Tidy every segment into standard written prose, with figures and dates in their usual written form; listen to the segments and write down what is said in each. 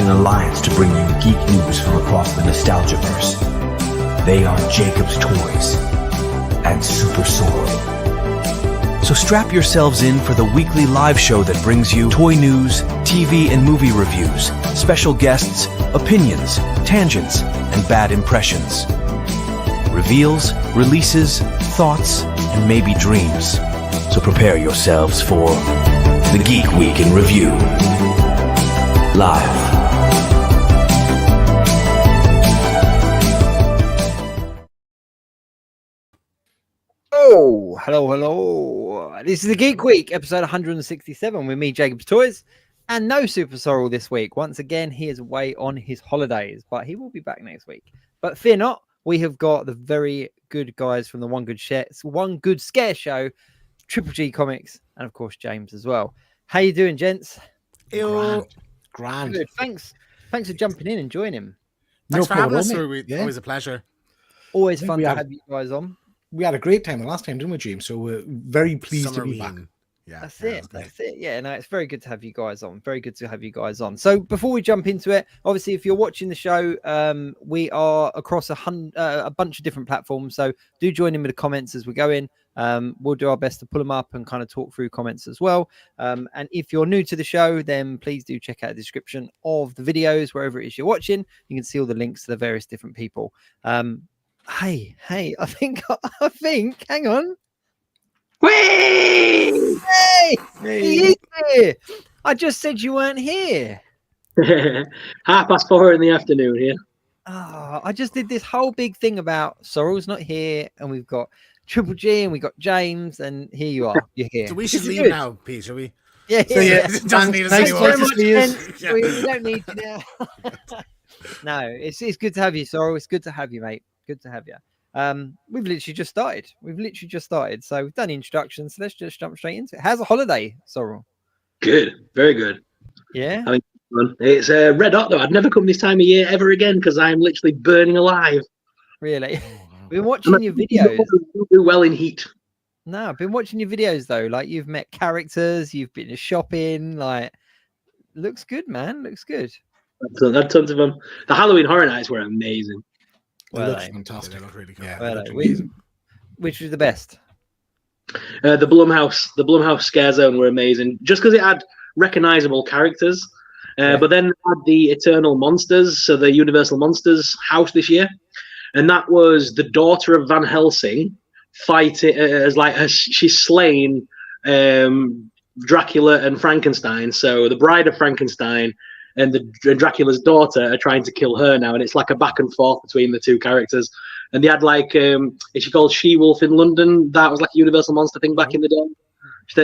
an alliance to bring you geek news from across the Nostalgiaverse. They are Jacob's Toys and SuperSorrell. So strap yourselves in for the weekly live show that brings you toy news, TV and movie reviews, special guests, opinions, tangents, and bad impressions. Reveals, releases, thoughts, and maybe dreams. So prepare yourselves for the Geek Week in Review. Live. Oh, hello. This is the Geek Week, episode 167 with me, Jacob's Toys, and no SuperSorrell this week. Once again, he is away on his holidays, but he will be back next week. But fear not, we have got the very good guys from the One Good Scare Show, Triple G Comics, and of course James as well. How you doing, gents? Grand. Good. Thanks for jumping in and joining him. Thanks for having us. Always a pleasure. Always fun to have you guys on. We had a great time the last time, didn't we, James? So we're very pleased to be back. Yeah, that's it. Yeah, no, it's very good to have you guys on. Very good to have you guys on. So before we jump into it, obviously, if you're watching the show, we are across a bunch of different platforms. So do join in with the comments as we go in. We'll do our best to pull them up and kind of talk through comments as well. And if you're new to the show, then please do check out the description of the videos, wherever it is you're watching. You can see all the links to the various different people. Hey, I think, hang on. Whee! Hey, he is here. I just said you weren't here. 4:30 in the afternoon here. Oh, I just did this whole big thing about Sorrell's not here, and we've got Triple G and we got James, and here you are. You're here. So we should leave now, Pete, shall we? Yeah. So, doesn't need us anymore. We don't need you now. No, it's good to have you, Sorrell. It's good to have you, mate. Good to have you. We've literally just started. So we've done introductions. So let's just jump straight into it. How's the holiday, Sorrell? Good, very good. Yeah. It's red hot though. I'd never come this time of year ever again because I'm literally burning alive. Really? We've been watching your videos. You do well in heat. No, I've been watching your videos though. Like you've met characters, you've been shopping. Like, looks good, man. Looks good. I've had tons of them. The Halloween Horror Nights were amazing. Well, looks fantastic. They look really cool. Yeah, which was the best? The Blumhouse Scare Zone were amazing. Just because it had recognizable characters. But then they had the Eternal Monsters, so the Universal Monsters house this year, and that was the daughter of Van Helsing fighting as she's slain Dracula and Frankenstein. So the bride of Frankenstein and Dracula's daughter are trying to kill her now, and it's like a back and forth between the two characters. And they had is she called She-Wolf in London? That was like a Universal Monster thing back in the day.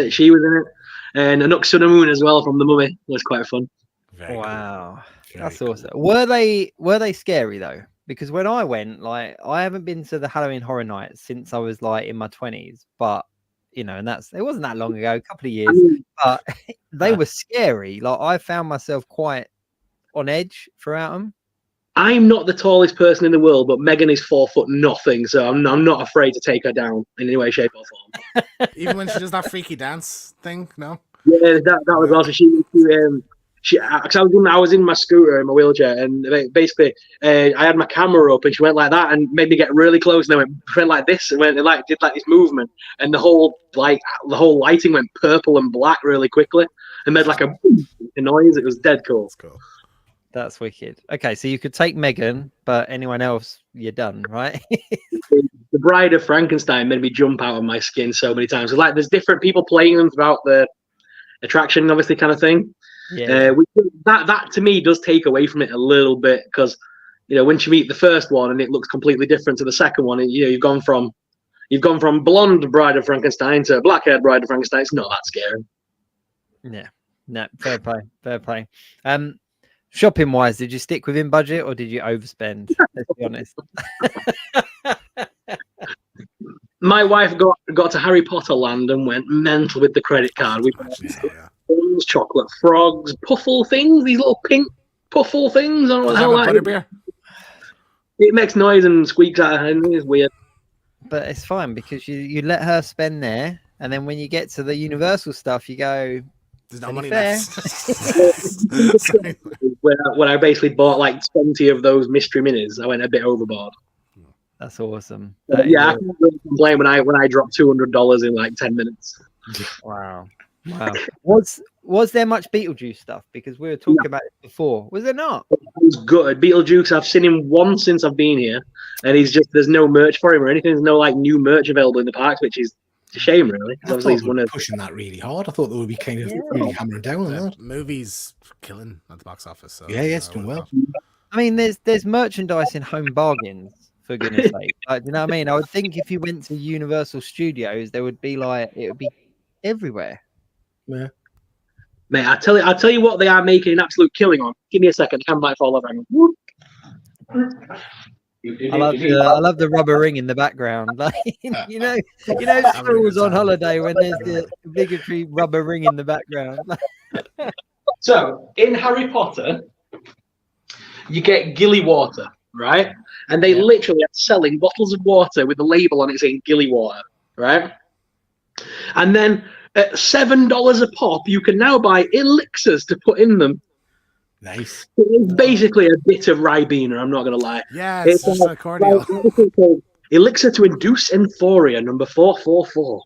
She was in it, and Anuxunamun as well from The Mummy. It was quite fun. Wow, that's awesome. Were they scary though? Because when I went, like, I haven't been to the Halloween Horror Nights since I was like in my 20s, but you know, and it wasn't that long ago, a couple of years, but they were scary. Like I found myself quite on edge throughout them. I'm not the tallest person in the world, but Megan is 4 foot nothing, so I'm not afraid to take her down in any way, shape, or form. Even when she does that freaky dance thing, no? Yeah, that was also I was in my scooter in my wheelchair, and basically I had my camera up, and she went like that and made me get really close, and then went like this, and did this movement, and the whole lighting went purple and black really quickly, and made like a noise. It was dead cool. That's cool. That's wicked. Okay, so you could take Megan, but anyone else, you're done, right? The Bride of Frankenstein made me jump out of my skin so many times. Like, there's different people playing them throughout the attraction, obviously, kind of thing. Yeah. That to me does take away from it a little bit, because once you meet the first one and it looks completely different to the second one, you've gone from blonde Bride of Frankenstein to black-haired Bride of Frankenstein. It's not that scary. Yeah. No, fair play. Shopping wise, did you stick within budget or did you overspend? Let's be honest. My wife got to Harry Potter Land and went mental with the credit card. We bought chocolate frogs, puffle things, these little pink puffle things. I don't know what the hell that is. It makes noise and squeaks out, and it's weird. But it's fine because you let her spend there, and then when you get to the Universal stuff, you go, "There's no money left." when I basically bought like 20 of those mystery minis. I went a bit overboard. That's awesome. I can't really complain when I dropped $200 in like 10 minutes. Wow. Was there much Beetlejuice stuff? Because we were talking about it before. Was there not? It was good. Beetlejuice, I've seen him once since I've been here, and there's no merch for him or anything. There's no like new merch available in the parks, which is a shame, really. I thought they were pushing that really hard. I thought they would be kind of really hammering down on that. Movie's killing at the box office. So, yeah, it's doing well. I mean, there's merchandise in Home Bargains, for goodness sake. Like, you know what I mean? I would think if you went to Universal Studios, there would be it would be everywhere. Yeah. Mate, I'll tell you what they are making an absolute killing on. Give me a second. I might fall over. I love the rubber ring in the background. Like, you know, schools on holiday when there's the obligatory rubber ring in the background. So in Harry Potter, you get Gilly water, right? And they literally are selling bottles of water with the label on it saying Gilly water, right? And then at $7 a pop, you can now buy elixirs to put in them. Nice. It's basically a bit of Ribena, I'm not going to lie. Yeah, it's just a cordial. Elixir to induce euphoria, number 444.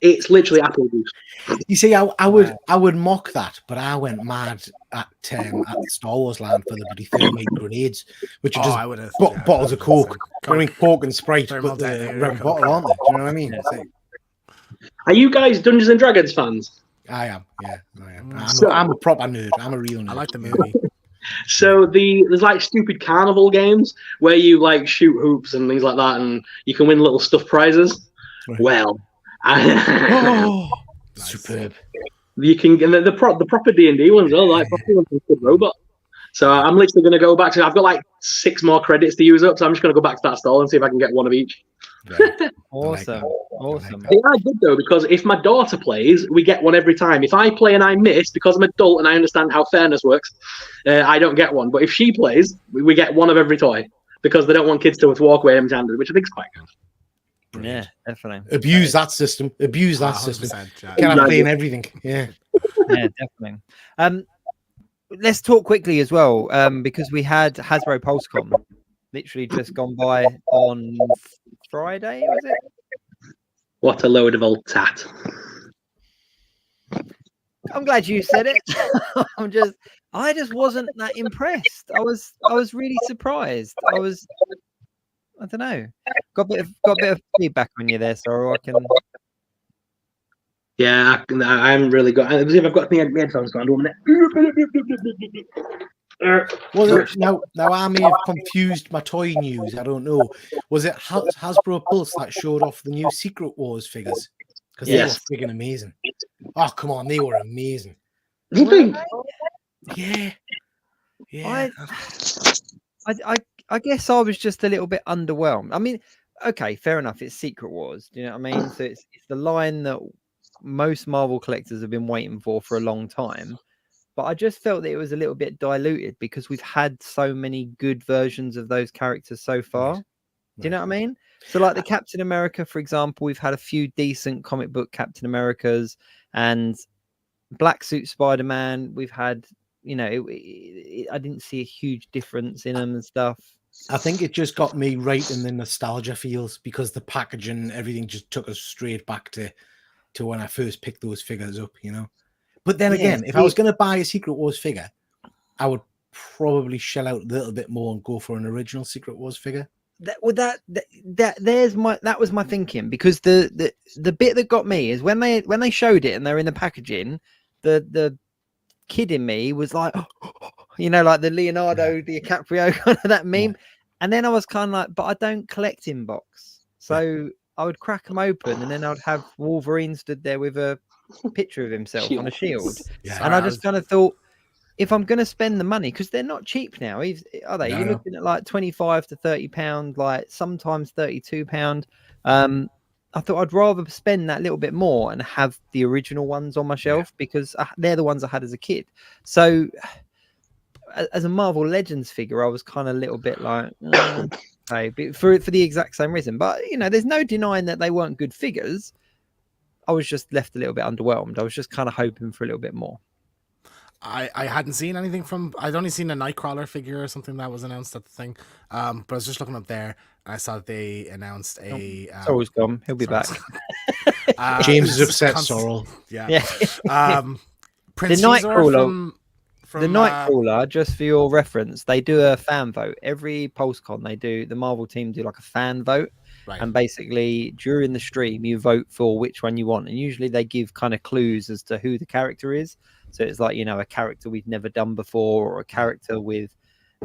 It's literally apple juice. You see, I would mock that, but I went mad at the Star Wars land for the bloody thermite grenades, which are just bottles of Coke. I mean, Coke and Sprite, but the red bottle, aren't they? Do you know what I mean? Are you guys Dungeons and Dragons fans? I am, yeah. I am. I'm a proper nerd. I'm a real nerd. I like the movie. So there's like stupid carnival games where you like shoot hoops and things like that, and you can win little stuff prizes. Right. Well, superb. You can get the proper D&D ones, like proper ones with robot. So I'm literally going to go back to. I've got like 6 more credits to use up, so I'm just going to go back to that stall and see if I can get one of each. Right. Awesome. Awesome. They are good though, because if my daughter plays, we get one every time. If I play and I miss, because I'm adult and I understand how fairness works, I don't get one. But if she plays, we get one of every toy, because they don't want kids to walk away empty-handed, which I think is quite good. Yeah, definitely. Abuse that system. Abuse that system. Can I play in everything? Yeah. Yeah, definitely. Let's talk quickly as well, because we had Hasbro PulseCon literally just gone by on Friday, was it? What a load of old tat. I'm glad you said it. I just wasn't that impressed. I was really surprised. I don't know. Got a bit of feedback on you there, so I can. Yeah, I haven't really got. Let's see if I've got my headphones on. 1 minute. Well, now I may have confused my toy news. I don't know. Was it Hasbro Pulse that showed off the new Secret Wars figures? Because they were freaking amazing. Oh, come on, they were amazing. You think? Yeah. I guess I was just a little bit underwhelmed. I mean, okay, fair enough. It's Secret Wars. Do you know what I mean? So it's the line that most Marvel collectors have been waiting for a long time. But I just felt that it was a little bit diluted because we've had so many good versions of those characters so far. Right. Do you know what I mean? So like the Captain America, for example, we've had a few decent comic book Captain Americas, and Black Suit Spider-Man. We've had, I didn't see a huge difference in them and stuff. I think it just got me right in the nostalgia feels, because the packaging and everything just took us straight back to when I first picked those figures up, But then again, if I was going to buy a Secret Wars figure, I would probably shell out a little bit more and go for an original Secret Wars figure. That was my thinking, because the bit that got me is when they showed it and they're in the packaging, the kid in me was like, like the Leonardo DiCaprio kind of that meme, and then I was kind of like, but I don't collect in box, so I would crack them open and then I'd have Wolverine stood there with a picture of himself on a shield. And I just kind of thought, if I'm going to spend the money, because they're not cheap now, are they? You're looking at like £25 to £30, like sometimes £32. I thought I'd rather spend that little bit more and have the original ones on my shelf, because they're the ones I had as a kid. So as a Marvel Legends figure, I was kind of a little bit like, for the exact same reason. But there's no denying that they weren't good figures. I was just left a little bit underwhelmed. I was just kind of hoping for a little bit more. I hadn't seen anything from. I'd only seen a Nightcrawler figure or something that was announced at the thing. But I was just looking up there, and I saw that they announced a. Sorrell's gone. He'll be back. James is it's upset. const- Sorrel. Yeah. Yeah. Prince The Caesar Nightcrawler. from The Nightcrawler, just for your reference, they do a fan vote every PulseCon. The Marvel team do like a fan vote, right. and basically during the stream you vote for which one you want, and usually they give kind of clues as to who the character is. So it's like, a character we've never done before, or a character with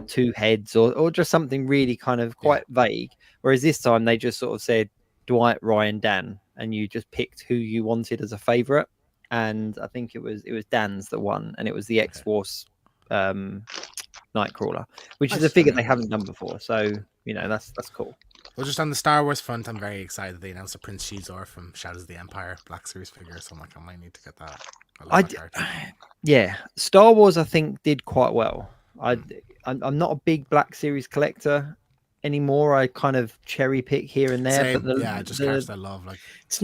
2 heads, or just something really kind of quite vague. Whereas this time they just sort of said Dwight, Ryan, Dan, and you just picked who you wanted as a favorite. And I think it was Dan's the one, and it was the X-Force Nightcrawler, which is a figure they haven't done before. So that's cool. Well, just on the Star Wars front, I'm very excited they announced a Prince Caesar from Shadows of the Empire Black Series figure. So I'm like, I might need to get that. Yeah, Star Wars I think did quite well. I'm not a big Black Series collector anymore. I kind of cherry pick here and there. Same. But just characters I love. Like It's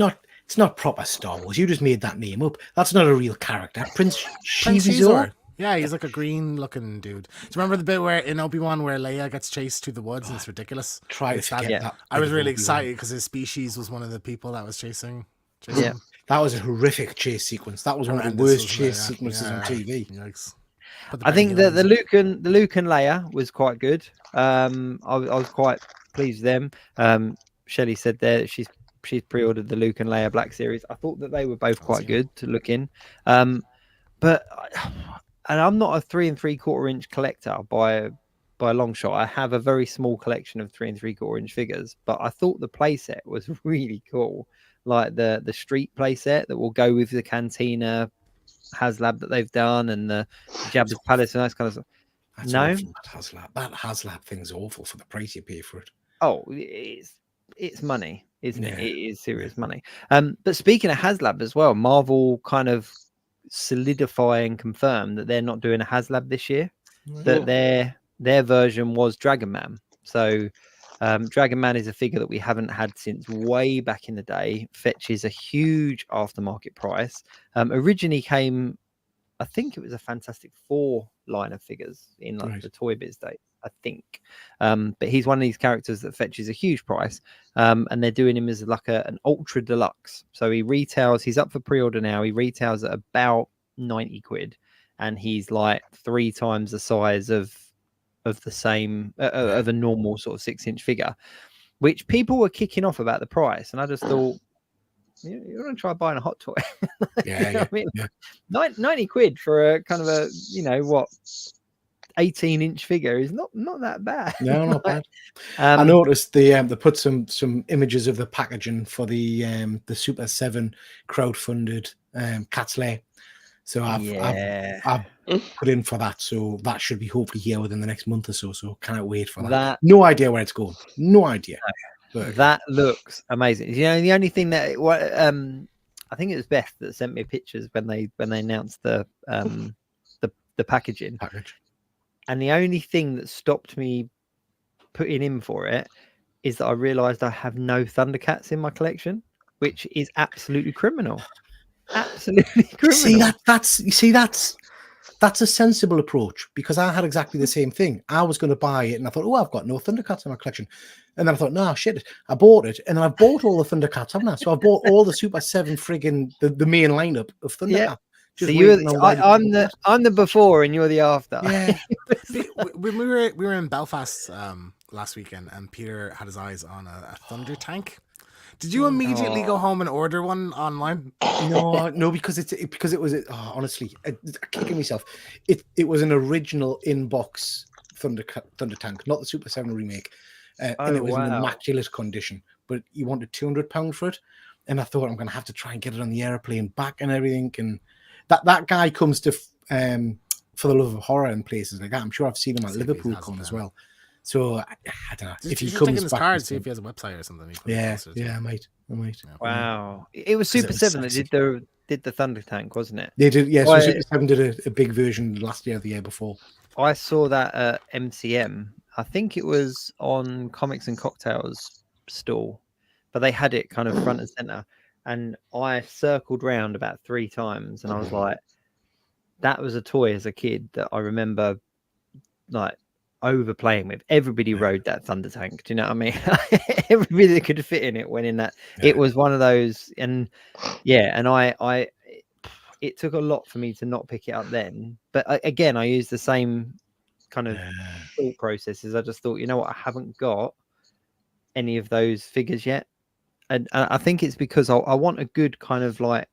not proper Star Wars. You just made that name up. That's not a real character. Prince Caesar. Caesar. Yeah, he's like a green-looking dude. Do you remember the bit where in Obi-Wan where Leia gets chased through the woods and it's ridiculous? Try to forget that. I was really excited because his species was one of the people that was chasing him. That was a horrific chase sequence. That was one of the worst chase sequences on TV. Yikes. I think the Luke and Leia was quite good. I was quite pleased with them. Shelley said there she's pre-ordered the Luke and Leia Black Series. I thought that they were both quite good to look in. But I'm not a 3 3/4 inch collector by a long shot. I have a very small collection of 3 3/4 inch figures, but I thought the playset was really cool. Like the street playset that will go with the Cantina HasLab that they've done, and the Jabba's Palace and that kind of stuff. That HasLab thing's awful for the price you pay for it. Oh, it's money, isn't it? It is serious money. But speaking of HasLab as well, Marvel kind of solidify and confirm that they're not doing a HasLab this year. That their version was Dragon Man. So Dragon Man is a figure that we haven't had since way back in the day. Fetches a huge aftermarket price. Originally came, I think it was a Fantastic Four line of figures in the Toy Biz days, I think. But he's one of these characters that fetches a huge price. And they're doing him as like an ultra deluxe. So he's up for pre-order now. He retails at about 90 quid. And he's like 3 times the size of the same of a normal sort of 6-inch figure, which people were kicking off about the price. And I just thought, you're going to try buying a hot toy. I mean? 90 quid for a kind of a 18-inch figure is not that bad. No, not bad. I noticed they put some images of the packaging for the Super 7 crowdfunded Cat's Lair. So I've put in for that. So that should be hopefully here within the next month or so. So cannot wait for that. No idea where it's going. No idea. But that looks amazing. The only thing that I think it was Beth that sent me pictures when they announced the packaging. And the only thing that stopped me putting in for it is that I realized I have no Thundercats in my collection, which is absolutely criminal. Absolutely criminal. That's a sensible approach, because I had exactly the same thing. I was going to buy it and I thought, I've got no Thundercats in my collection. And then I thought, no, shit, I bought it. And then I've bought all the Thundercats, haven't I? So I bought all the Super 7 friggin' the main lineup of Thundercats. So I'm the before and you're the after. Yeah. we were in Belfast last weekend, and Peter had his eyes on a Thunder Tank. Did you immediately go home and order one online? No, because it was honestly, kicking myself. It was an original inbox Thunder Tank, not the Super 7 remake, and it was in immaculate condition. But you wanted £200 for it, and I thought I'm going to have to try and get it on the airplane back and everything. And that guy comes to For the Love of Horror and places like that. I'm sure I've seen him at Liverpool Con as well. So I don't know if he comes back. Card, see if he has a website or something. Yeah, I might. Wow, it was Super 7 that did the Thunder Tank, wasn't it? They did. Yeah, so Super 7 did a big version last year, the year before. I saw that at MCM. I think it was on Comics and Cocktails stall, but they had it kind of front and center. And I circled round about 3 times, and I was like, that was a toy as a kid that I remember like overplaying with. Everybody rode that Thunder Tank. Do you know what I mean? Everybody that could fit in it went in that. Yeah. It was one of those, and I it took a lot for me to not pick it up then. But again, I used the same kind of thought processes. I just thought, you know what, I haven't got any of those figures yet, and I think it's because I want a good kind of like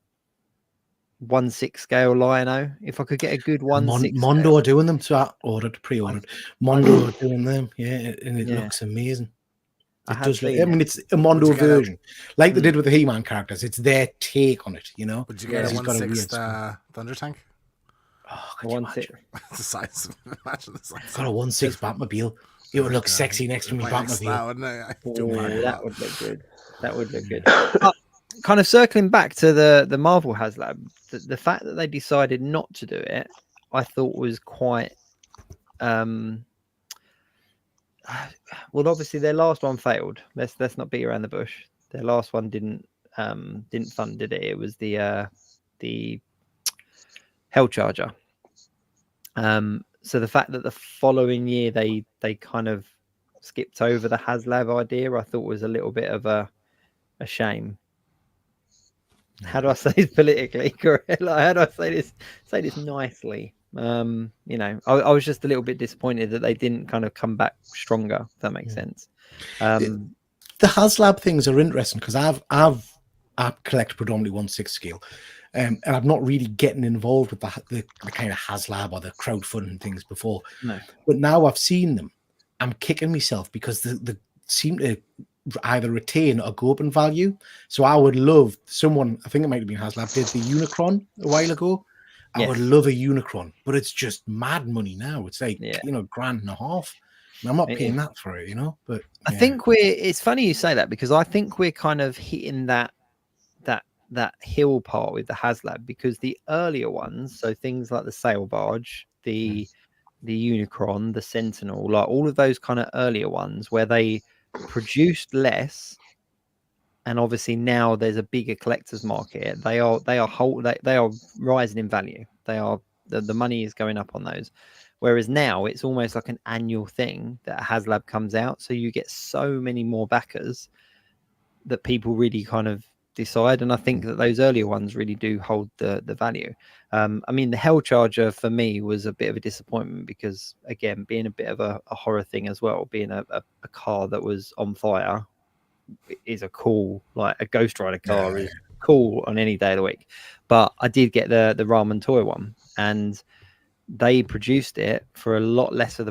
1/6 scale Lion-O. If I could get a good 1/6 Mondo are doing them, so I pre-ordered. Mondo are doing them, and it looks amazing. It does. I mean, it's a Mondo version, like they did with the He-Man characters. It's their take on it, you know. Would you get a 1/6 Thunder Tank? Oh, 1/6. The size. Imagine the size. I've got a 1/6 Batmobile. It would look sexy next to me Batmobile. That would look good. That would look good. Kind of circling back to the Marvel HasLab, the fact that they decided not to do it, I thought was quite. Well, obviously their last one failed. Let's not beat around the bush. Their last one didn't fund, did it? It was the Hellcharger. So the fact that the following year they kind of skipped over the HasLab idea, I thought was a little bit of a shame. How do I say this politically correct? Like, how do I say this nicely? You know, I was just a little bit disappointed that they didn't kind of come back stronger, if that makes sense. The HasLab things are interesting because I collect predominantly 1/6 scale, and I'm not really getting involved with the kind of HasLab or the crowdfunding things before. No. But now I've seen them, I'm kicking myself because they seem to either retain or go up in value. So I would love someone, I think it might have been HasLab, did the Unicron a while ago. I would love a Unicron, but it's just mad money now. It's like, you know, $1.5 grand. And I'm not paying that for it, you know. But I think it's funny you say that because I think we're kind of hitting that hill part with the HasLab, because the earlier ones, so things like the Sail Barge, the Unicron, the Sentinel, like all of those kind of earlier ones where they produced less, and obviously now there's a bigger collector's market. They are rising in value. They are the money is going up on those. Whereas now it's almost like an annual thing that a HasLab comes out, so you get so many more backers that people really kind of decide. And I think that those earlier ones really do hold the value. I mean, the Hellcharger for me was a bit of a disappointment because, again, being a bit of a horror thing as well, being a car that was on fire is a cool, like a Ghost Rider car is cool on any day of the week. But I did get the Ramen toy one, and they produced it for a lot less of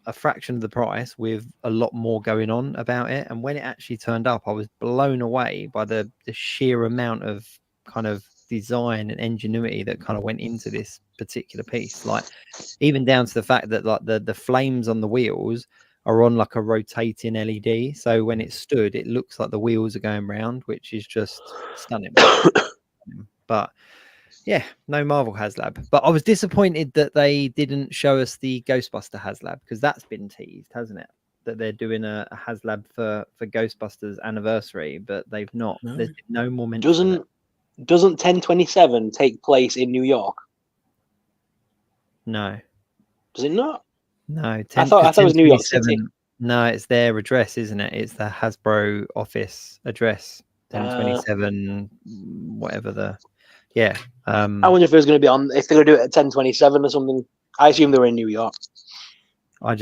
a fraction of the price with a lot more going on about it. And when it actually turned up, I was blown away by the sheer amount of kind of design and ingenuity that kind of went into this particular piece. Like even down to the fact that like the flames on the wheels are on like a rotating LED. So when it stood, it looks like the wheels are going round, which is just stunning. But yeah, no Marvel HasLab. But I was disappointed that they didn't show us the Ghostbuster HasLab, because that's been teased, hasn't it? That they're doing a HasLab for Ghostbusters anniversary, but they've not. No. There's been no more mention. Doesn't 1027 take place in New York? No. Does it not? No. I thought it was New York City. No, it's their address, isn't it? It's the Hasbro office address. 1027, whatever the. Yeah. I wonder if it was going to be on, if they're going to do it at 1027 or something. I assume they were in New York. I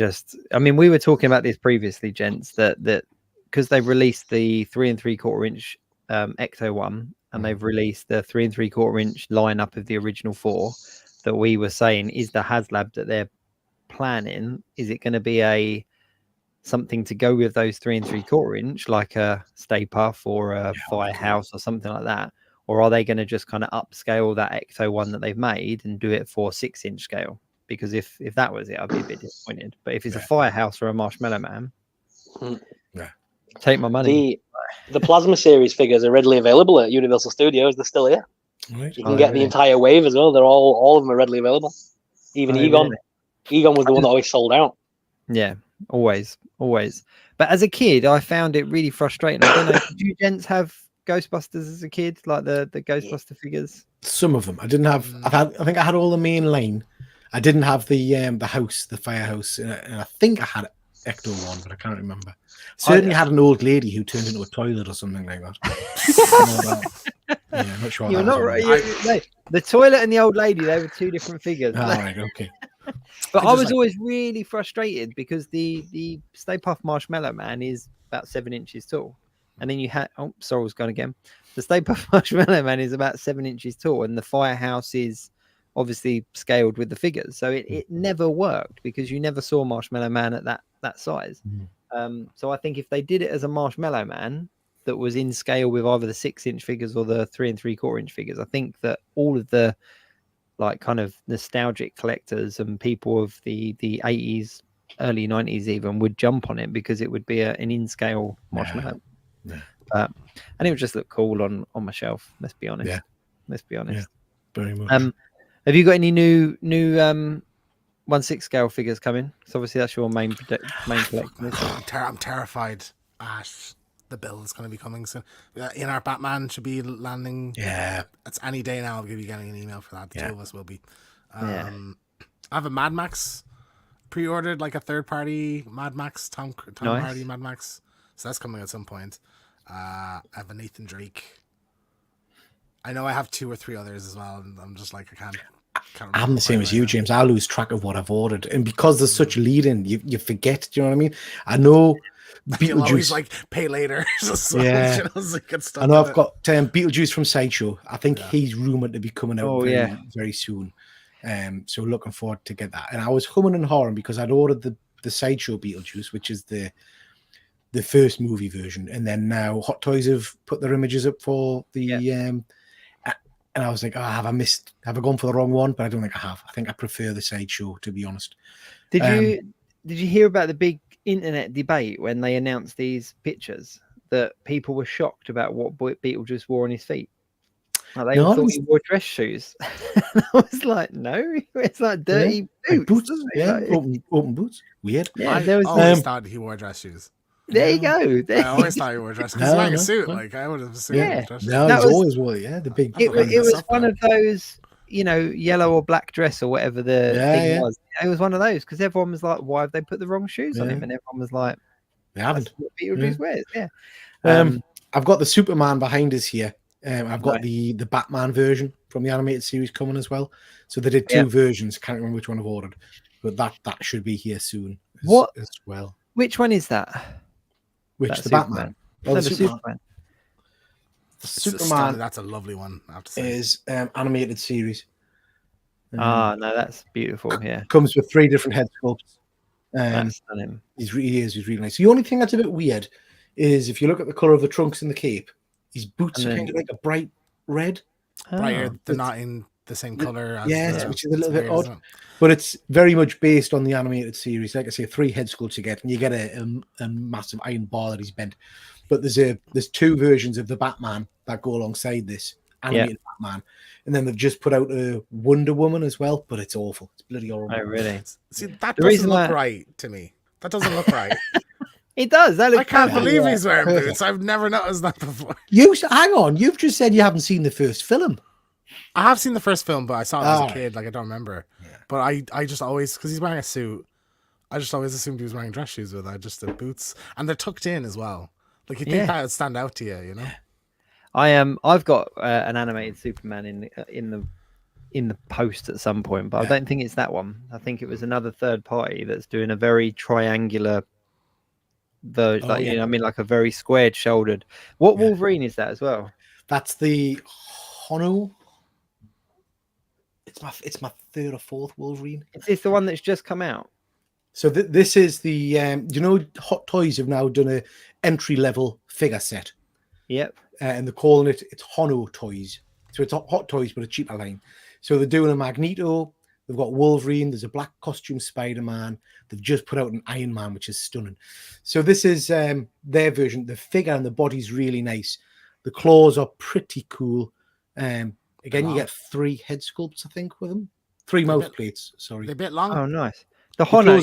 mean, we were talking about this previously, gents, that because they've released the 3 3/4 inch Ecto one, and they've released the 3 3/4 inch lineup of the original 4, that we were saying is the HasLab that they're planning. Is it going to be something to go with those 3 3/4 inch, like a Stay Puft or a Firehouse or something like that? Or are they going to just kind of upscale that Ecto one that they've made and do it for 6 inch scale? Because if that was it, I'd be a bit disappointed. But if it's a Firehouse or a Marshmallow Man, take my money. The Plasma series figures are readily available at Universal Studios. They're still here. Right. You can get the entire wave as well. They're all of them are readily available. Even Egon. Really? Egon was the one that always sold out. Yeah, always. But as a kid, I found it really frustrating. I don't know. Did you gents have Ghostbusters as a kid, like the Ghostbuster figures? Some of them. I didn't have. I think I had all the main line. I didn't have the house, the firehouse, and I think I had Ecto one, but I can't remember. Certainly had an old lady who turned into a toilet or something like that. Yeah, I'm not sure. You're not right. The toilet and the old lady, they were two different figures. All right, okay. But I was always really frustrated because the Stay Puft Marshmallow Man is about 7 inches tall. And then you had, Sorrell's gone again. The Stay Puft Marshmallow Man is about 7 inches tall, and the firehouse is obviously scaled with the figures. So it never worked because you never saw Marshmallow Man at that size. So I think if they did it as a Marshmallow Man that was in scale with either the 6-inch figures or the 3 3/4-inch figures, I think that all of the like kind of nostalgic collectors and people of the 80s, early 90s even would jump on it because it would be an in-scale Marshmallow. And it would just look cool on my shelf. Let's be honest. Very much. Have you got any new 1/6 scale figures coming? So obviously that's your main collection. I'm terrified at the build is going to be coming soon. In our Batman should be landing. Yeah, it's any day now. I'll be getting an email for that. The two of us will be. I have a Mad Max pre-ordered, like a third-party Mad Max Tom Hardy Mad Max. So that's coming at some point. I have a Nathan Drake. I know I have 2 or 3 others as well, and I'm just like I can't I'm the same as you, James. I lose track of what I've ordered, and because there's such lead-in, you forget. Do you know what I mean? I know Beetlejuice, like pay later. I know I've got Beetlejuice from Sideshow. I think he's rumored to be coming out very soon. So looking forward to get that. And I was humming and hawing because I'd ordered the Sideshow Beetlejuice, which is the first movie version, and then now Hot Toys have put their images up for the and I was like, have I gone for the wrong one? But I don't think I have. I think I prefer the Sideshow, to be honest. Did you hear about the big internet debate when they announced these pictures that people were shocked about what Beetlejuice wore on his feet? Like they all thought he wore dress shoes. I was like, no, it's like dirty boots. Open boots. Weird. Yeah, I always thought he wore dress shoes. There you go. I always thought he wore dress because he's wearing a suit. Like I would have assumed. Yeah. No, he's always wore the big. It was one of those, yellow or black dress or whatever the thing was. It was one of those because everyone was like, "Why have they put the wrong shoes on him?" And everyone was like, "They haven't." What Beetlejuice wears. Yeah. I've got the Superman behind us here. I've got the Batman version from the animated series coming as well. So they did 2 versions. Can't remember which one I've ordered, but that should be here soon. As well? Which one is that? Which the Batman? Oh, the Superman. The Superman. That's a lovely one. I have to say, is animated series. No, that's beautiful. Yeah, comes with 3 different head sculpts. That's stunning. He's really nice. The only thing that's a bit weird is if you look at the color of the trunks and the cape, his boots are kind of like a bright red. Brighter, they're not in the same color. As which is a little bit odd. But it's very much based on the animated series. Like I say, 3 head sculpts you get, and you get a massive iron bar that he's bent. But there's 2 versions of the Batman that go alongside this animated Batman, and then they've just put out a Wonder Woman as well. But it's awful. It's bloody horrible. Oh, really? See, that doesn't look right to me. That doesn't look right. It does. That I can't believe he's wearing boots. I've never noticed that before. Hang on. You've just said you haven't seen the first film. I have seen the first film, but I saw it as a kid. Like I don't remember. Yeah. But I just always, because he's wearing a suit, I just always assumed he was wearing dress shoes with just the boots, and they're tucked in as well. Like you think that would stand out to you, I've got an animated Superman in the post at some point, but I don't think it's that one. I think it was another third party that's doing a very triangular version, like a very squared shouldered. What Wolverine is that as well? That's the Hono. It's my 3rd or 4th Wolverine. It's the one that's just come out. So this is the Hot Toys have now done a entry level figure set. Yep. And they're calling it's Hono Toys. So it's Hot Toys but a cheaper line. So they're doing a Magneto. They've got Wolverine. There's a black costume Spider-Man. They've just put out an Iron Man, which is stunning. So this is their version. The figure and the body's really nice. The claws are pretty cool. Again, you get 3 head sculpts, I think, with them. 3 mouth plates. Sorry, they're a bit long. Oh, nice. The Hono,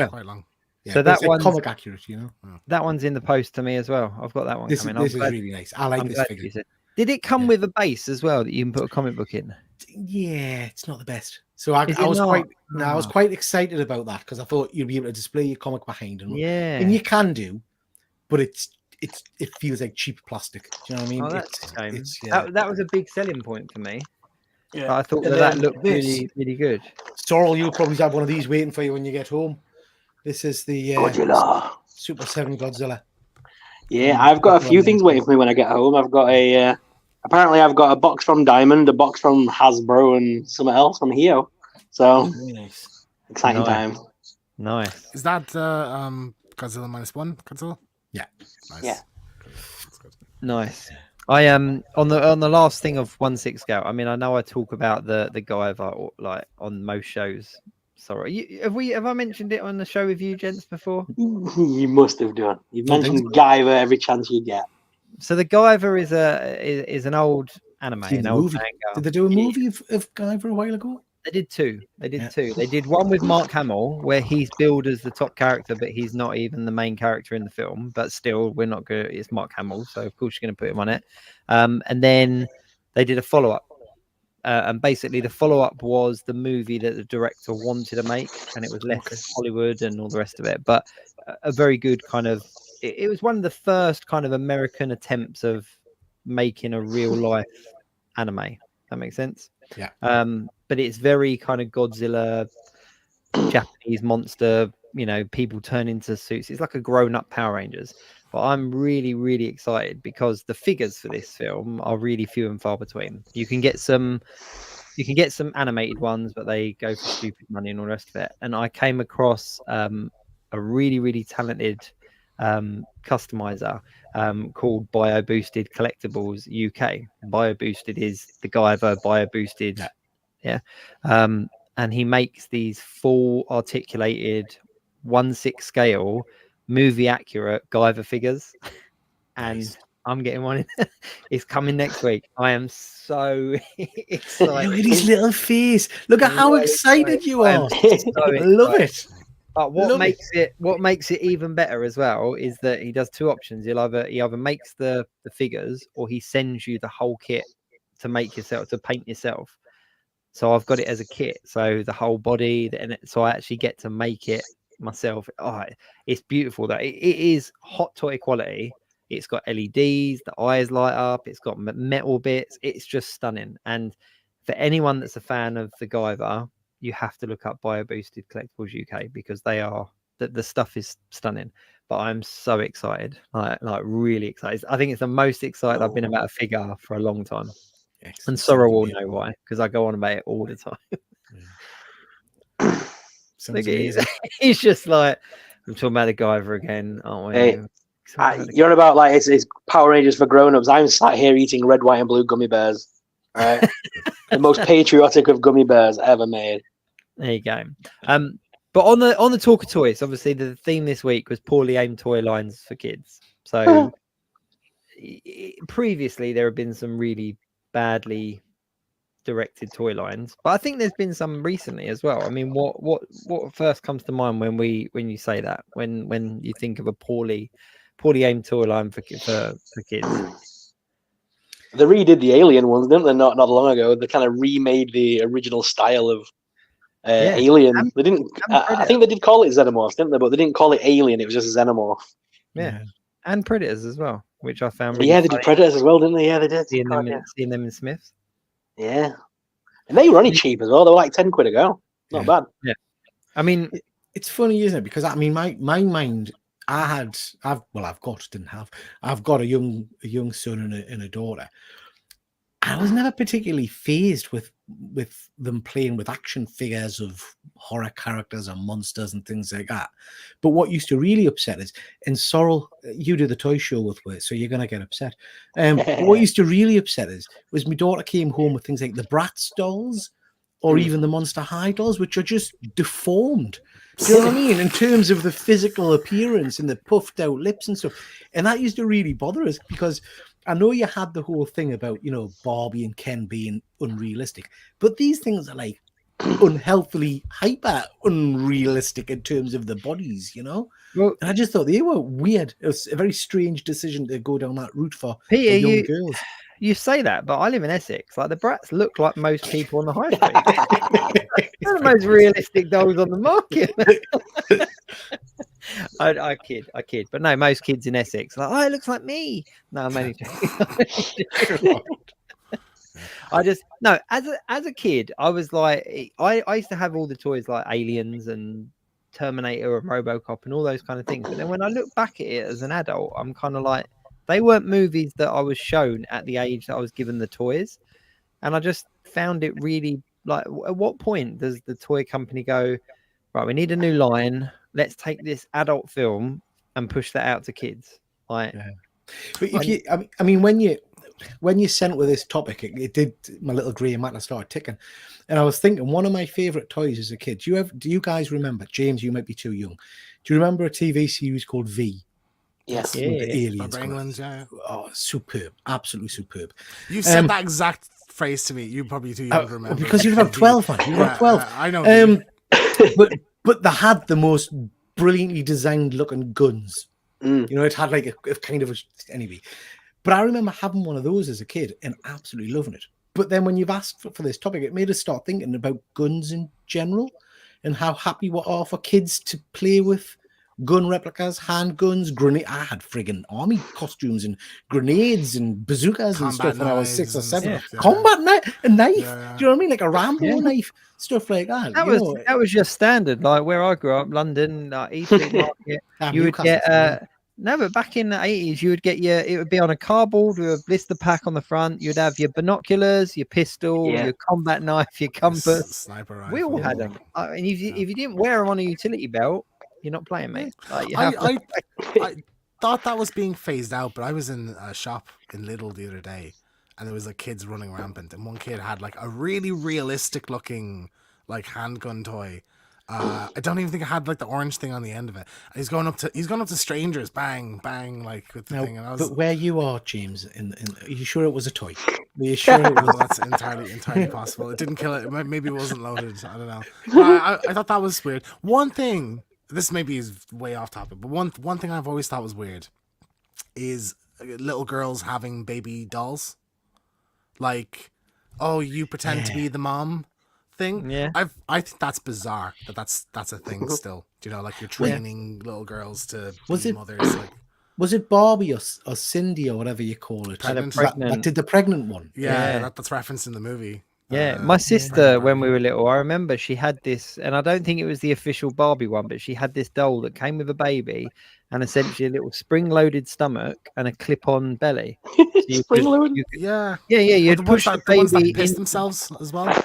quite long. Yeah, So but that it's one's comic accurate, you know. that one's in the post to me as well. I've got that one This coming. is really nice. I like I'm this glad figure. you said. Did it come Yeah. with a base as well that you can put a comic book in? Yeah, it's not the best. So I Is was it quite not? I was Oh, quite excited about that because I thought you'd be able to display your comic behind and yeah. you can do, but it feels like cheap plastic. Do you know what I mean? Oh, that's a shame. it's yeah. That was a big selling point for me. Yeah. I thought And that then looked this- really, really good. Sorrel, you'll probably have one of these waiting for you when you get home. This is the Godzilla. Super 7 Godzilla. Yeah, I've got a few things waiting for me when I get home. I've got a apparently I've got a box from Diamond, a box from Hasbro, and something else from Heo. So Very nice. exciting Nice. time. Nice. Is that Godzilla -1 Godzilla? Yeah. Nice. Yeah. That's good. Nice. I am on the last thing of 1/6 scale. I mean, I know I talk about the Guyver like on most shows. Sorry, have I mentioned it on the show with you, gents, before? You must have done. You've Don't mentioned think so. Guyver every chance you get. So the Guyver is an old anime, Seen an the old movie. manga. Did they do a movie of Guyver a while ago? They did two. They did Yeah. two. They did one with Mark Hamill, where he's billed as the top character, but he's not even the main character in the film. But still, we're not good. It's Mark Hamill, so of course you're going to put him on it. And then they did a follow-up, and basically the follow-up was the movie that the director wanted to make, and it was less Hollywood and all the rest of it. But a very good kind of. It was one of the first kind of American attempts of making a real-life anime. That makes sense. Yeah. But it's very kind of Godzilla, Japanese monster, people turn into suits. It's like a grown-up Power Rangers. But I'm really, really excited because the figures for this film are really few and far between. You can get some animated ones, but they go for stupid money and all the rest of it. And I came across a really, really talented customizer called Bio Boosted Collectables UK. Bio Boosted is the Guyver Bio Boosted. Yeah. And he makes these full articulated 1/6 scale movie accurate Guyver figures. And Nice. I'm getting one. It's coming next week. I am so excited. Look at his little face. Look at how excited you I am are. so I love it. But what Love makes it even better as well is that he does two options. He either makes the figures or he sends you the whole kit to make yourself, to paint yourself. So I've got it as a kit. So the whole body, and so I actually get to make it myself. Oh, it's beautiful. That it is hot toy quality. It's got LEDs, the eyes light up. It's got metal bits. It's just stunning. And for anyone that's a fan of the Guyver, you have to look up Bio Boosted Collectibles UK because they are the stuff is stunning. But I'm so excited, like really excited. I think it's the most excited I've been about a figure for a long time. Excellent. And Sorrow will know why because I go on about it all the time. Sounds amazing. He's just like, I'm talking about the Guyver again, aren't we? Hey, you're on about like it's Power Rangers for grown-ups. I'm sat here eating red, white, and blue gummy bears. All right, the most patriotic of gummy bears ever made. There you go. But on the talk of toys, obviously the theme this week was poorly aimed toy lines for kids. So previously there have been some really badly directed toy lines, but I think there's been some recently as well. I mean, what first comes to mind when you say that, when you think of a poorly aimed toy line for kids? They redid the Alien ones, didn't they? Not long ago. They kind of remade the original style of Alien. They didn't. I think they did call it Xenomorphs, didn't they? But they didn't call it Alien. It was just a Xenomorph. Yeah. And Predators as well, which I found. Really they did Predators as well, didn't they? Yeah, they did. Seeing them in Smiths. Yeah, and they were only cheap as well. They were like £10 ago. Not bad. Yeah, I mean, it's funny, isn't it? Because I mean, my mind. I've got a young son and a daughter. I was never particularly fazed with them playing with action figures of horror characters and monsters and things like that. But what used to really upset us, and Sorrel, you do the toy show with me, so you're going to get upset. But what used to really upset us was my daughter came home with things like the Bratz dolls or even the Monster High dolls, which are just deformed. Do you know what I mean? In terms of the physical appearance and the puffed out lips and stuff. And that used to really bother us because I know you had the whole thing about, Barbie and Ken being unrealistic, but these things are like unhealthily hyper unrealistic in terms of the bodies, you know. Well, And I just thought they were weird. It was a very strange decision to go down that route for Peter, young girls. You say that, but I live in Essex. Like the Brats look like most people on the high street. They're the most realistic dolls on the market. I kid, but no, most kids in Essex like, oh, it looks like me. No, I'm only joking. I just no. As a kid, I was like, I used to have all the toys like Aliens and Terminator and RoboCop and all those kind of things. But then when I look back at it as an adult, I'm kind of like, they weren't movies that I was shown at the age that I was given the toys, and I just found it really like, at what point does the toy company go, right, we need a new line, let's take this adult film and push that out to kids? Like, yeah. But if you, I mean, when you sent with this topic, it did, my little grey matter started ticking, and I was thinking one of my favorite toys as a kid. Do you guys remember? James, you might be too young. Do you remember a TV series called V? Yes. With the aliens. England, yeah. Oh, superb, absolutely superb. You said that exact phrase to me. You're probably too young to remember. Because you're about 12, man. You're about 12. I know. But they had the most brilliantly designed looking guns. You know, it had like a kind of anyway. But I remember having one of those as a kid and absolutely loving it. But then when you've asked for this topic, it made us start thinking about guns in general and how happy we are for kids to play with gun replicas, handguns, grenade. I had friggin' army costumes and grenades and bazookas and stuff when I was 6 or 7. Yeah. Combat knife, a knife. Yeah. Do you know what I mean? Like a Rambo knife, stuff like that. That was just standard. Like where I grew up, London, East Street Market, you would get no, but back in the 80s, you would get it would be on a cardboard with a blister pack on the front. You'd have your binoculars, your pistol, your combat knife, your compass. Sniper rifle. We all had them. I mean, if you didn't wear them on a utility belt, you're not playing, mate. Like, I thought that was being phased out, but I was in a shop in Lidl the other day, and there was like kids running rampant, and one kid had like a really realistic looking like handgun toy. I don't even think it had like the orange thing on the end of it. And he's going up to strangers, bang, bang, like with the thing. And I was, but where you are, James, are you sure it was a toy? Are you sure it was? Well, that's entirely possible. It didn't kill it. Maybe it wasn't loaded. I don't know. I thought that was weird. One thing, this maybe is way off topic, but one thing I've always thought was weird is little girls having baby dolls. Like, oh, you pretend to be the mom thing. Yeah, I think that's bizarre. That's a thing still. You know, like you're training little girls to be mothers. Like, was it Barbie or Cindy or whatever you call it? That did the pregnant one. Yeah. That's referenced in the movie. Yeah, my sister, when we were little, I remember she had this, and I don't think it was the official Barbie one, but she had this doll that came with a baby and essentially a little spring-loaded stomach and a clip-on belly. So Spring-loaded? Yeah. You'd push the baby ones that piss in themselves as well.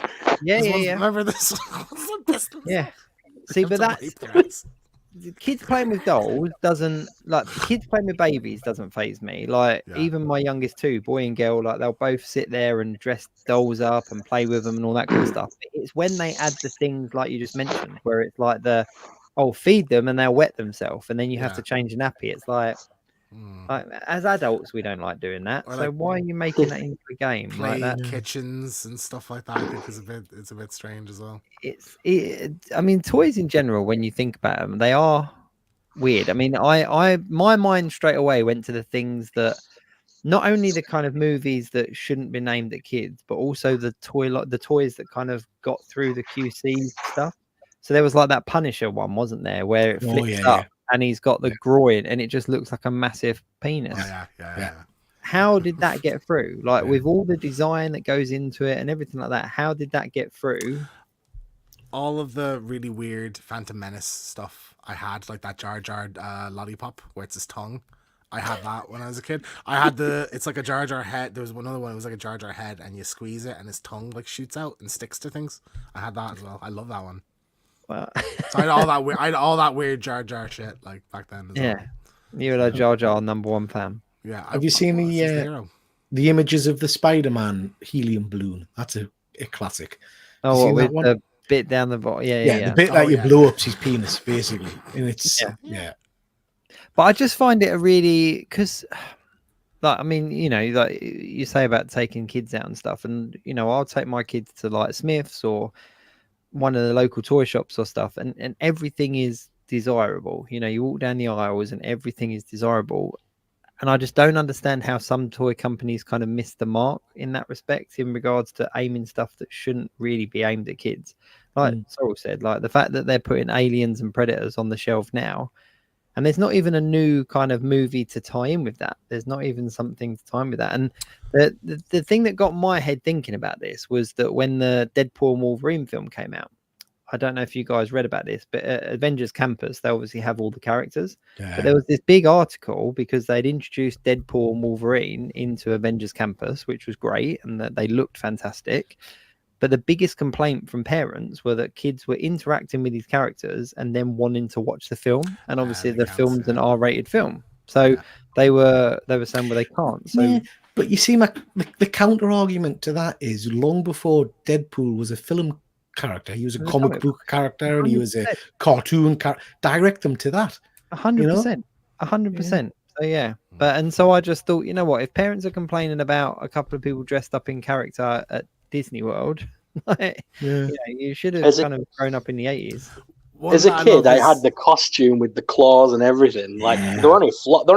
Yeah. Remember this? Yeah. See, but that's kids playing with dolls kids playing with babies doesn't faze me. Like even my youngest two, boy and girl, like they'll both sit there and dress dolls up and play with them and all that kind of stuff. It's when they add the things like you just mentioned, where it's like feed them and they'll wet themselves and then you have to change a nappy. It's like as adults, we don't like doing that. So why are you making that into a game like that? Kitchens and stuff like that, I think it's a bit strange as well. I mean, toys in general, when you think about them, they are weird. I mean, my mind straight away went to the things that not only the kind of movies that shouldn't be named at kids, but also the toys that kind of got through the QC stuff. So there was like that Punisher one, wasn't there, where it flips up. And he's got the groin, and it just looks like a massive penis. Yeah. How did that get through? Like with all the design that goes into it and everything like that, how did that get through? All of the really weird Phantom Menace stuff I had, like that Jar Jar lollipop where it's his tongue. I had that when I was a kid. I had it's like a Jar Jar head. There was another one. It was like a Jar Jar head, and you squeeze it, and his tongue like shoots out and sticks to things. I had that as well. I love that one. Well, so I had all that weird Jar Jar shit like back then as well. You're a Jar Jar #1 fan. Yeah. Have you seen the images of the Spider-Man helium balloon? That's a classic. Oh, with the bit down the bottom. Yeah. The bit that you blow up his penis, basically. And it's But I just find it because like, I mean, you know, like you say about taking kids out and stuff, and you know, I'll take my kids to like Smith's or one of the local toy shops or stuff, and everything is desirable. You know, you walk down the aisles and everything is desirable. And I just don't understand how some toy companies kind of miss the mark in that respect in regards to aiming stuff that shouldn't really be aimed at kids. Like Sorrel said, like the fact that they're putting Aliens and Predators on the shelf now, and there's not even a new kind of movie to tie in with that. There's not even something to tie in with that. And the thing that got my head thinking about this was that when the Deadpool and Wolverine film came out, I don't know if you guys read about this, but at Avengers Campus, they obviously have all the characters. But there was this big article because they'd introduced Deadpool and Wolverine into Avengers Campus, which was great, and that they looked fantastic. But the biggest complaint from parents were that kids were interacting with these characters and then wanting to watch the film. And obviously the film's an R-rated film. So they were saying, well, they can't. So but you see, the counter argument to that is long before Deadpool was a film character, he was a comic book character, and he was a cartoon character. Direct them to that. 100%. 100%. So so I just thought, you know what, if parents are complaining about a couple of people dressed up in character at Disney World, you should have kind of grown up in the 80s. As a kid, I had the costume with the claws and everything. Like they're only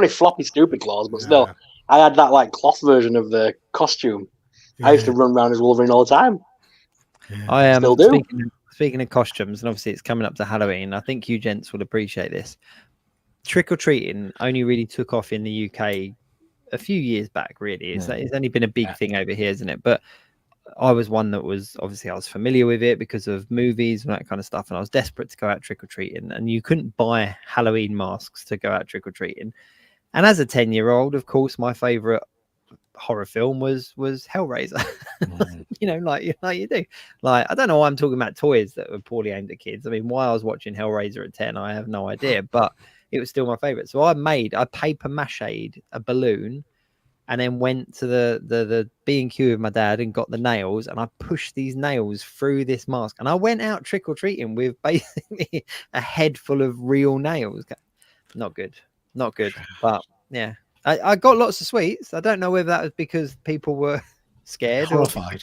floppy, stupid claws, but still, I had that like cloth version of the costume. I used to run around as Wolverine all the time. I am still do. Speaking of costumes, and obviously it's coming up to Halloween. I think you gents will appreciate this. Trick or treating only really took off in the UK a few years back. Really, it's only been a big thing over here, isn't it? But I was one that was obviously I was familiar with it because of movies and that kind of stuff, and I was desperate to go out trick or treating. And you couldn't buy Halloween masks to go out trick or treating. And as a 10-year-old, of course, my favorite horror film was Hellraiser. You know, like you do. Like, I don't know why I'm talking about toys that were poorly aimed at kids. I mean, why I was watching Hellraiser at 10, I have no idea, but it was still my favorite. So I paper mache'd a balloon and then went to the B&Q with my dad and got the nails, and I pushed these nails through this mask, and I went out trick-or-treating with basically a head full of real nails. Not good, but yeah. I got lots of sweets. I don't know whether that was because people were scared, horrified.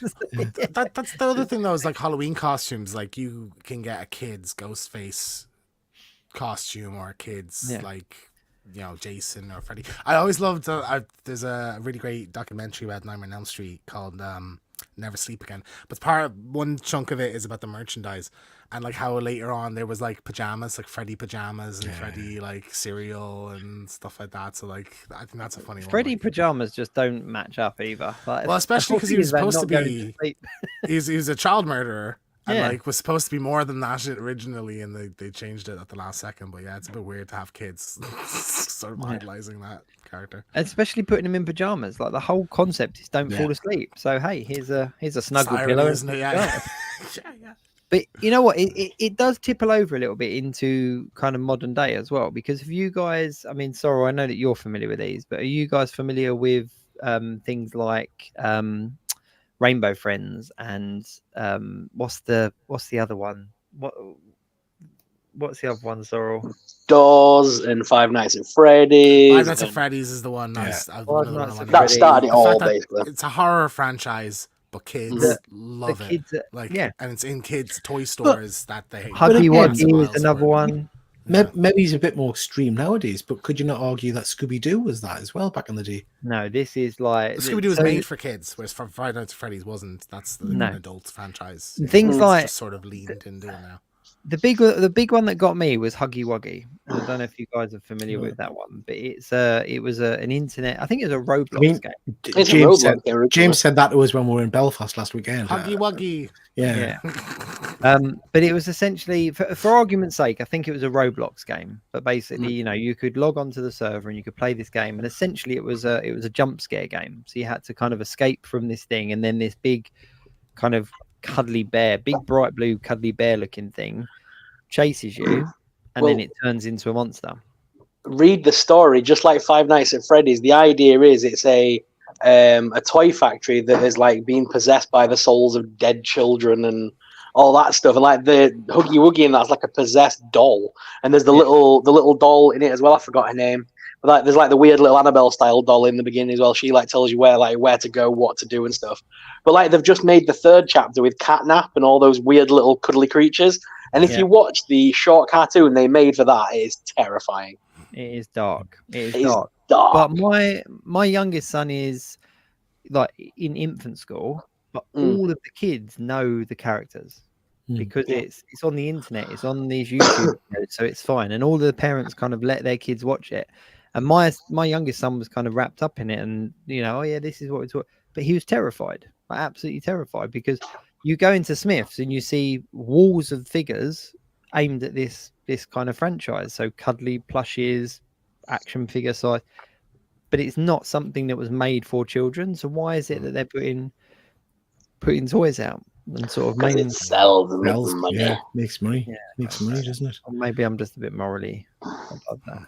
That's the other thing, though, is like Halloween costumes. Like, you can get a kid's Ghostface costume or a kid's like, you know, Jason or Freddy. I always loved. There's a really great documentary about Nightmare on Elm Street called Never Sleep Again. But one chunk of it is about the merchandise and like how later on there was like pajamas, like Freddy pajamas and Freddy like cereal and stuff like that. So like I think that's a funny one. Freddy pajamas just don't match up either. Like, well, especially because he was supposed to be he was a child murderer. And like was supposed to be more than that originally, and they changed it at the last second. But yeah, it's a bit weird to have kids sort of idolizing that character, especially putting him in pajamas. Like the whole concept is don't fall asleep. So hey, here's a snuggle pillow, isn't it? Yeah. But you know what? It does tipple over a little bit into kind of modern day as well. Because if you guys, I mean, Sorrel, I know that you're familiar with these, but are you guys familiar with things like Rainbow Friends and what's the other one? What's the other one, Sorrel? Doors and Five Nights at Freddy's. Five Nights at Freddy's is the one. That started it all, basically. It's a horror franchise, but kids love it. And it's in kids' toy stores that they hate. Huggy Wuggy is another one. Maybe he's a bit more extreme nowadays, but could you not argue that Scooby-Doo was that as well back in the day? No, this is like Scooby-Doo was made for kids, whereas Five Nights at Freddy's wasn't. That's an adult franchise. Things like just sort of leaned into it now. The big one that got me was Huggy Wuggy. I don't know if you guys are familiar with that one, but it was an internet. I think it was a Roblox game. James said that to us when we were in Belfast last weekend. Huggy Wuggy. Yeah. But it was essentially, for argument's sake, I think it was a Roblox game. But basically, you know, you could log onto the server and you could play this game, and essentially it was a jump scare game. So you had to kind of escape from this thing, and then this big kind of cuddly bear, big bright blue cuddly bear looking thing chases you, and then it turns into a monster. Read the story, just like Five Nights at Freddy's. The idea is it's a toy factory that is like being possessed by the souls of dead children and all that stuff, and like the Huggy Wuggy, and that's like a possessed doll, and there's the little doll in it as well. I forgot her name, but like there's like the weird little Annabelle style doll in the beginning as well. She like tells you where to go, what to do, and stuff. But like they've just made the third chapter with Catnap and all those weird little cuddly creatures. And if you watch the short cartoon they made for that, it is terrifying. It is dark. It is dark. But my youngest son is like in infant school, but all of the kids know the characters because it's on the internet, it's on these YouTube videos, so it's fine. And all the parents kind of let their kids watch it. And my youngest son was kind of wrapped up in it, and oh yeah, this is what we're talking. But he was terrified, like absolutely terrified, because you go into Smith's and you see walls of figures aimed at this kind of franchise. So cuddly plushes, action figure size, but it's not something that was made for children. So why is it that they're putting toys out and sort of making it sells and makes money? Yeah, makes money. Yeah, makes money, doesn't it? Or maybe I'm just a bit morally above that.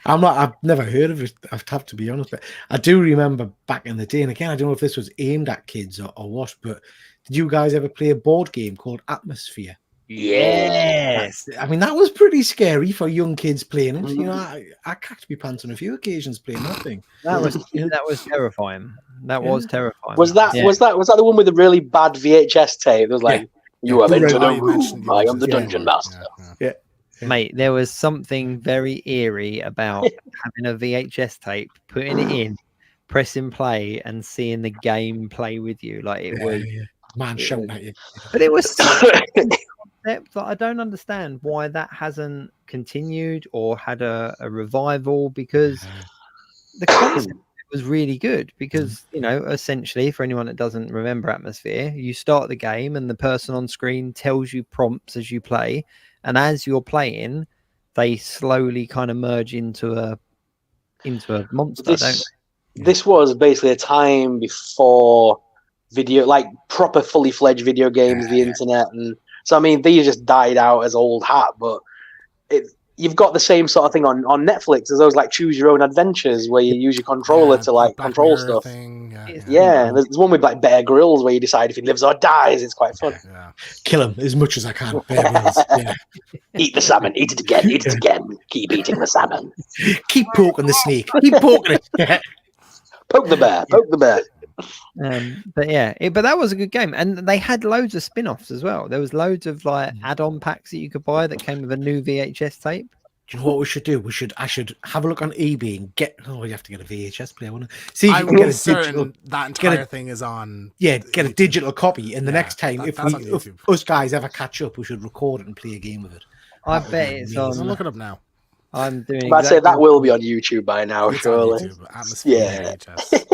I've never heard of it. I've have to be honest, but I do remember back in the day, and again, I don't know if this was aimed at kids or what, but did you guys ever play a board game called Atmosphere? Yes. I mean, that was pretty scary for young kids playing it. I cacked my pants on a few occasions playing that thing. That was terrifying. That was terrifying. Was that the one with the really bad VHS tape? It was like, you have entered a room. I am the dungeon master. Yeah. Mate, there was something very eerie about having a VHS tape, putting it in, pressing play, and seeing the game play with you. Like it was man shouting at you. But it was concept that I don't understand why that hasn't continued or had a revival, because the concept was really good. Because essentially, for anyone that doesn't remember Atmosphere, you start the game and the person on screen tells you prompts as you play. And as you're playing, they slowly kind of merge into a monster. This was basically a time before video, like proper fully fledged video games, the internet, and so I mean these just died out as old hat. But you've got the same sort of thing on Netflix. There's those like choose your own adventures where you use your controller to like control stuff. There's one with like Bear Grylls where you decide if he lives or dies. It's quite fun. Kill him as much as I can. Bear Grylls. Eat the salmon. Eat it again. Eat it again. Keep eating the salmon. Keep poking the snake. Keep poking it. Poke the bear. Poke the bear. But that was a good game, and they had loads of spin-offs as well. There was loads of like add-on packs that you could buy that came with a new VHS tape. Do you know what we should do? I should have a look on eBay and get. Oh, you have to get a VHS player. See if you can get a digital. That entire thing is on. Yeah, get a digital copy, and the next time if us guys ever catch up, we should record it and play a game with it. I bet it's on. I'm looking up now. I'm doing. I'd say that will be on YouTube by now, surely. Atmosphere VHS.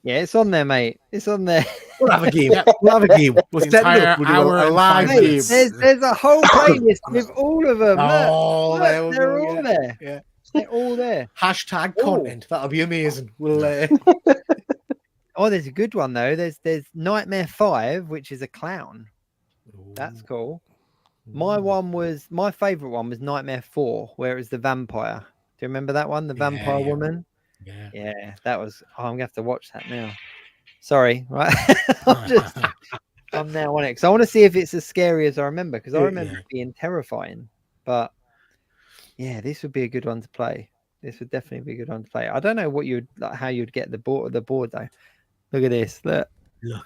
Yeah, it's on there, mate. It's on there. We'll have a game. We'll have a game. We'll set it up. Our live game. There's a whole playlist with all of them. Oh, look, they're all there. Yeah. They're all there. Hashtag content. That'll be amazing. We'll. Oh, there's a good one though. There's Nightmare 5, which is a clown. Ooh. That's cool. My favorite one was Nightmare 4, where it was the vampire. Do you remember that one? The vampire woman. Yeah, that was. I'm gonna have to watch that now. Sorry, right? I'm now on it because I want to see if it's as scary as I remember. Because I remember it being terrifying. But yeah, this would be a good one to play. This would definitely be a good one to play. I don't know how you'd get the board though. Look at this. Look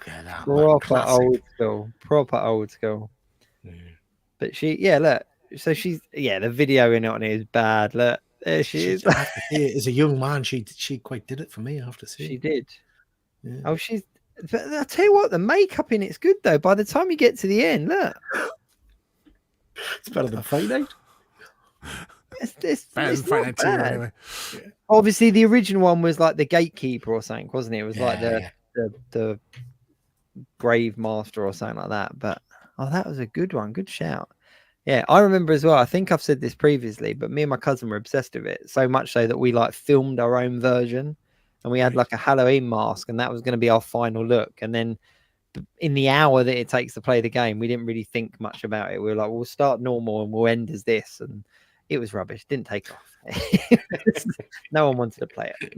at that. Proper old school. But look. So the video in it is bad. Look. There she is. As a young man, she quite did it for me. I have to say, she did. Yeah. Oh, I'll tell you what, the makeup in it's good though. By the time you get to the end, look, it's better than Fight Night. It's not bad. Anyway. Yeah. Obviously, the original one was like the gatekeeper or something, wasn't it? It was like the grave master or something like that. But that was a good one. Good shout. Yeah, I remember as well. I think I've said this previously, but me and my cousin were obsessed with it so much so that we like filmed our own version, and we had like a Halloween mask, and that was going to be our final look. And then in the hour that it takes to play the game, we didn't really think much about it. We were like, we'll start normal and we'll end as this, and it was rubbish. Didn't take off. No one wanted to play it.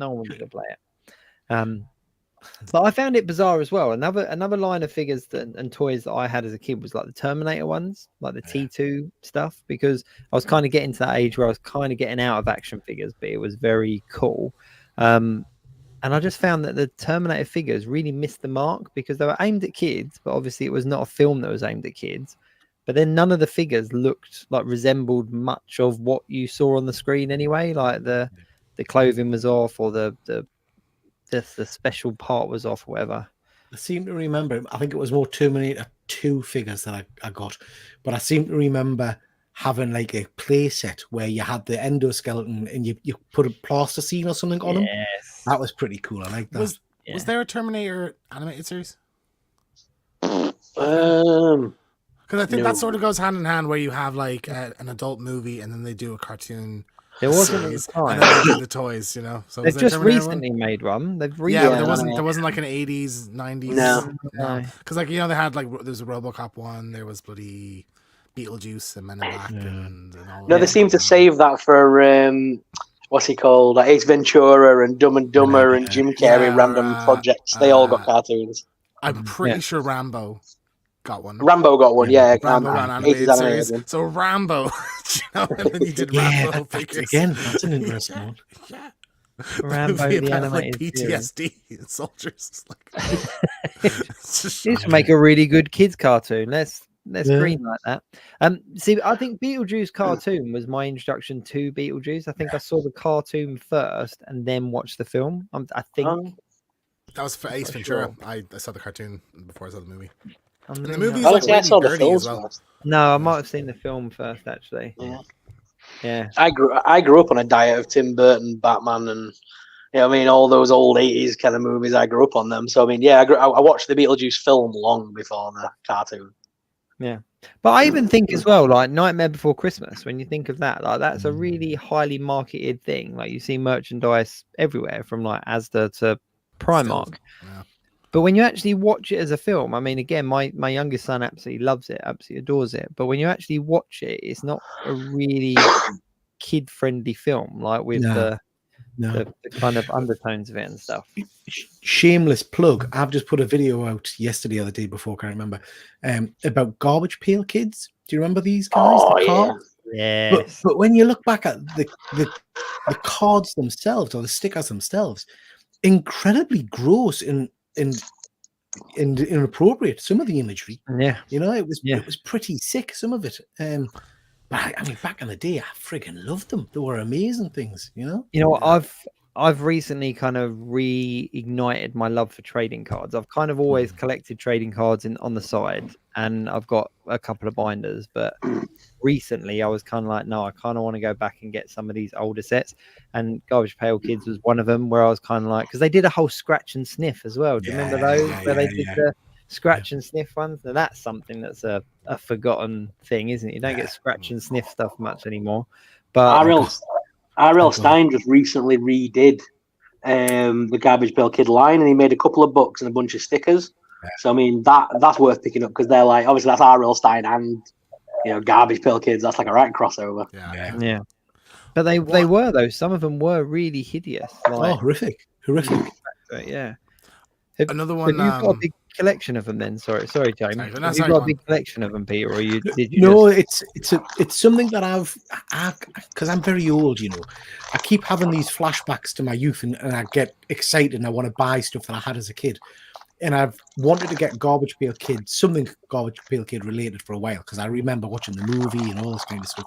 But I found it bizarre as well. Another line of figures and toys that I had as a kid was like the Terminator ones, like the T2 stuff, because I was kind of getting to that age where I was kind of getting out of action figures, but it was very cool. And I just found that the Terminator figures really missed the mark because they were aimed at kids, but obviously it was not a film that was aimed at kids. But then none of the figures looked like resembled much of what you saw on the screen anyway. Like the clothing was off, or the special part was off, or whatever. I seem to remember, I think it was more Terminator 2 figures that I got, but I seem to remember having like a play set where you had the endoskeleton and you put a plasticine or something on him. That was pretty cool. I like that. Was there a Terminator animated series? Because I think that sort of goes hand in hand, where you have like an adult movie and then they do a cartoon. There wasn't at the time. And then they do the toys, you know. So they've just recently made one. They've yeah, but there wasn't like an 80s, 90s. No. Because like, you know, they had like, there's a RoboCop one. There was bloody Beetlejuice and Men in Black and all. No, they seem to save that for what's he called? Like Ace Ventura and Dumb and Dumber and Jim Carrey random projects. They all got cartoons. I'm pretty sure Rambo got one. Rambo got one, yeah. Rambo got an animated series. So Rambo, you know, and then you did Rambo figures. Again, that's an interesting one. Yeah. Rambo the animated PTSD in soldiers. Just make a really good kids cartoon. Let's green like that. See, I think Beetlejuice cartoon was my introduction to Beetlejuice. I think I saw the cartoon first and then watched the film. I think that was for Ace Ventura. I saw the cartoon before I saw the movie. And the movie I saw the film as well. No, I might have seen the film first, actually. Yeah. I grew up on a diet of Tim Burton, Batman, and you know, I mean, all those old 80s kind of movies. I grew up on them. So I mean, yeah, I watched the Beetlejuice film long before the cartoon. Yeah, but I even think as well, like Nightmare Before Christmas, when you think of that, like that's a really highly marketed thing. Like you see merchandise everywhere, from like Asda to Primark. Yeah. But when you actually watch it as a film, I mean, again, my youngest son absolutely loves it, absolutely adores it. But when you actually watch it, it's not a really kid-friendly film, like with the kind of undertones of it and stuff. Shameless plug. I've just put a video out yesterday or the day before, can't remember, about Garbage Pail Kids. Do you remember these guys? Yeah. But when you look back at the cards themselves or the stickers themselves, incredibly gross and inappropriate. Some of the imagery, you know, it was pretty sick. Some of it, but I mean, back in the day, I friggin' loved them. They were amazing things, you know. You know, I've recently kind of reignited my love for trading cards. I've kind of always collected trading cards on the side, and I've got a couple of binders. But recently, I was kind of like, no, I kind of want to go back and get some of these older sets. And Garbage Pail Kids was one of them, where I was kind of like, because they did a whole scratch and sniff as well. Do you remember those where they did the scratch and sniff ones? Now that's something that's a forgotten thing, isn't it? You don't get scratch and sniff stuff much anymore. But R.L. Stein just recently redid the Garbage Pail Kid line, and he made a couple of books and a bunch of stickers. So I mean, that's worth picking up, because they're like, obviously that's R.L. Stein and, you know, Garbage Pail Kids. That's like a right crossover. Yeah. But they were, though. Some of them were really hideous. Like, horrific. But yeah. Another one. Have you got a big collection of them then? Sorry, Jamie. Have you got a big collection of them, Peter, or did you? No, it's something that I've because I'm very old, you know. I keep having these flashbacks to my youth, and I get excited and I want to buy stuff that I had as a kid. And I've wanted to get Garbage Pail Kid, something Garbage Pail Kid related, for a while, because I remember watching the movie and all this kind of stuff.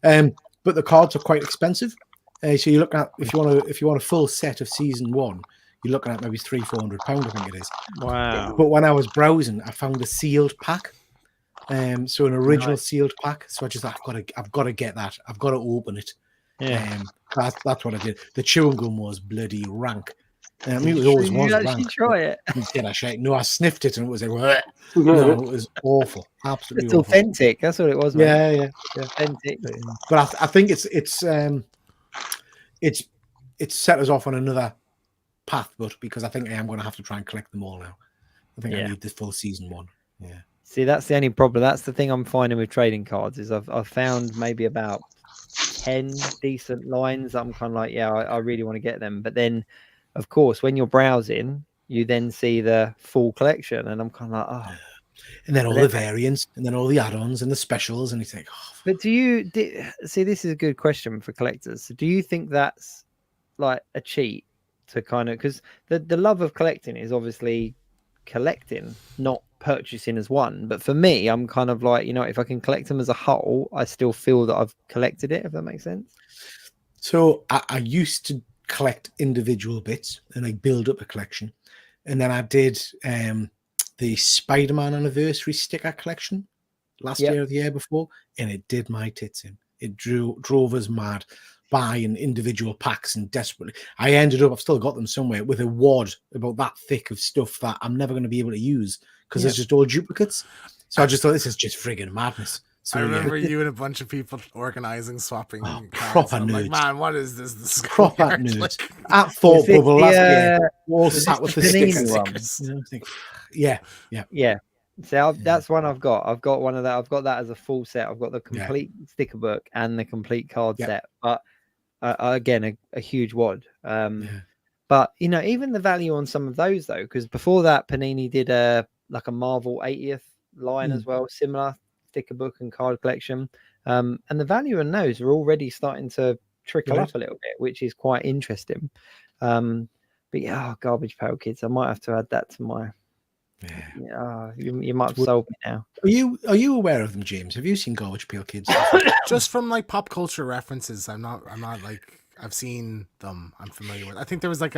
But the cards are quite expensive. So you look at, if you want a full set of season 1, you're looking at maybe £300-400, I think it is. Wow! But when I was browsing, I found a sealed pack. So an original sealed pack. So I just thought, I've got to get that. I've got to open it. Yeah. That's what I did. The chewing gum was bloody rank. I mean, it was always rank. rank. Try it. No, I sniffed it and it was like, no, it was awful. Absolutely. It's authentic. That's what it was. Yeah. Authentic. But I think it's set us off on another path, but because I think I am going to have to try and collect them all now. I think I need this full season 1. Yeah. See, that's the only problem. That's the thing I'm finding with trading cards, is I've found maybe about 10 decent lines that I'm kind of like, I really want to get them. But then, of course, when you're browsing, you then see the full collection, and I'm kind of like, oh. And then all the variants, and then all the add-ons and the specials, and you think, oh. But see? This is a good question for collectors. So do you think that's like a cheat to kind of, because the love of collecting is obviously collecting, not purchasing as one. But for me, I'm kind of like, if I can collect them as a whole, I still feel that I've collected it, if that makes sense. So I used to collect individual bits and I build up a collection, and then I did the Spider-Man anniversary sticker collection last year or the year before, and it did my tits in. It drove us mad buying individual packs, and desperately I ended up, I've still got them somewhere, with a wad about that thick of stuff that I'm never going to be able to use because it's just all duplicates. So I just thought, this is just friggin' madness. So, I remember you and a bunch of people organizing, swapping cards. Proper I'm nerds. like, man, what is this? This is proper weird. nerds. Like, At Thought Bubble last year, all is sat this with the the Panini stickers. one? Yeah. So that's one I've got. I've got one of that. I've got that as a full set. I've got the complete sticker book and the complete card set. But again, a huge wad. But even the value on some of those though, because before that, Panini did a Marvel 80th line as well, similar sticker book and card collection. And the value on those are already starting to trickle up a little bit, which is quite interesting. But Garbage Pail Kids, I might have to add that to my. You might have sold me now. Are you aware of them, James? Have you seen Garbage Pail Kids? Just from like pop culture references, I'm not like, I've seen them. I'm familiar with. I think there was like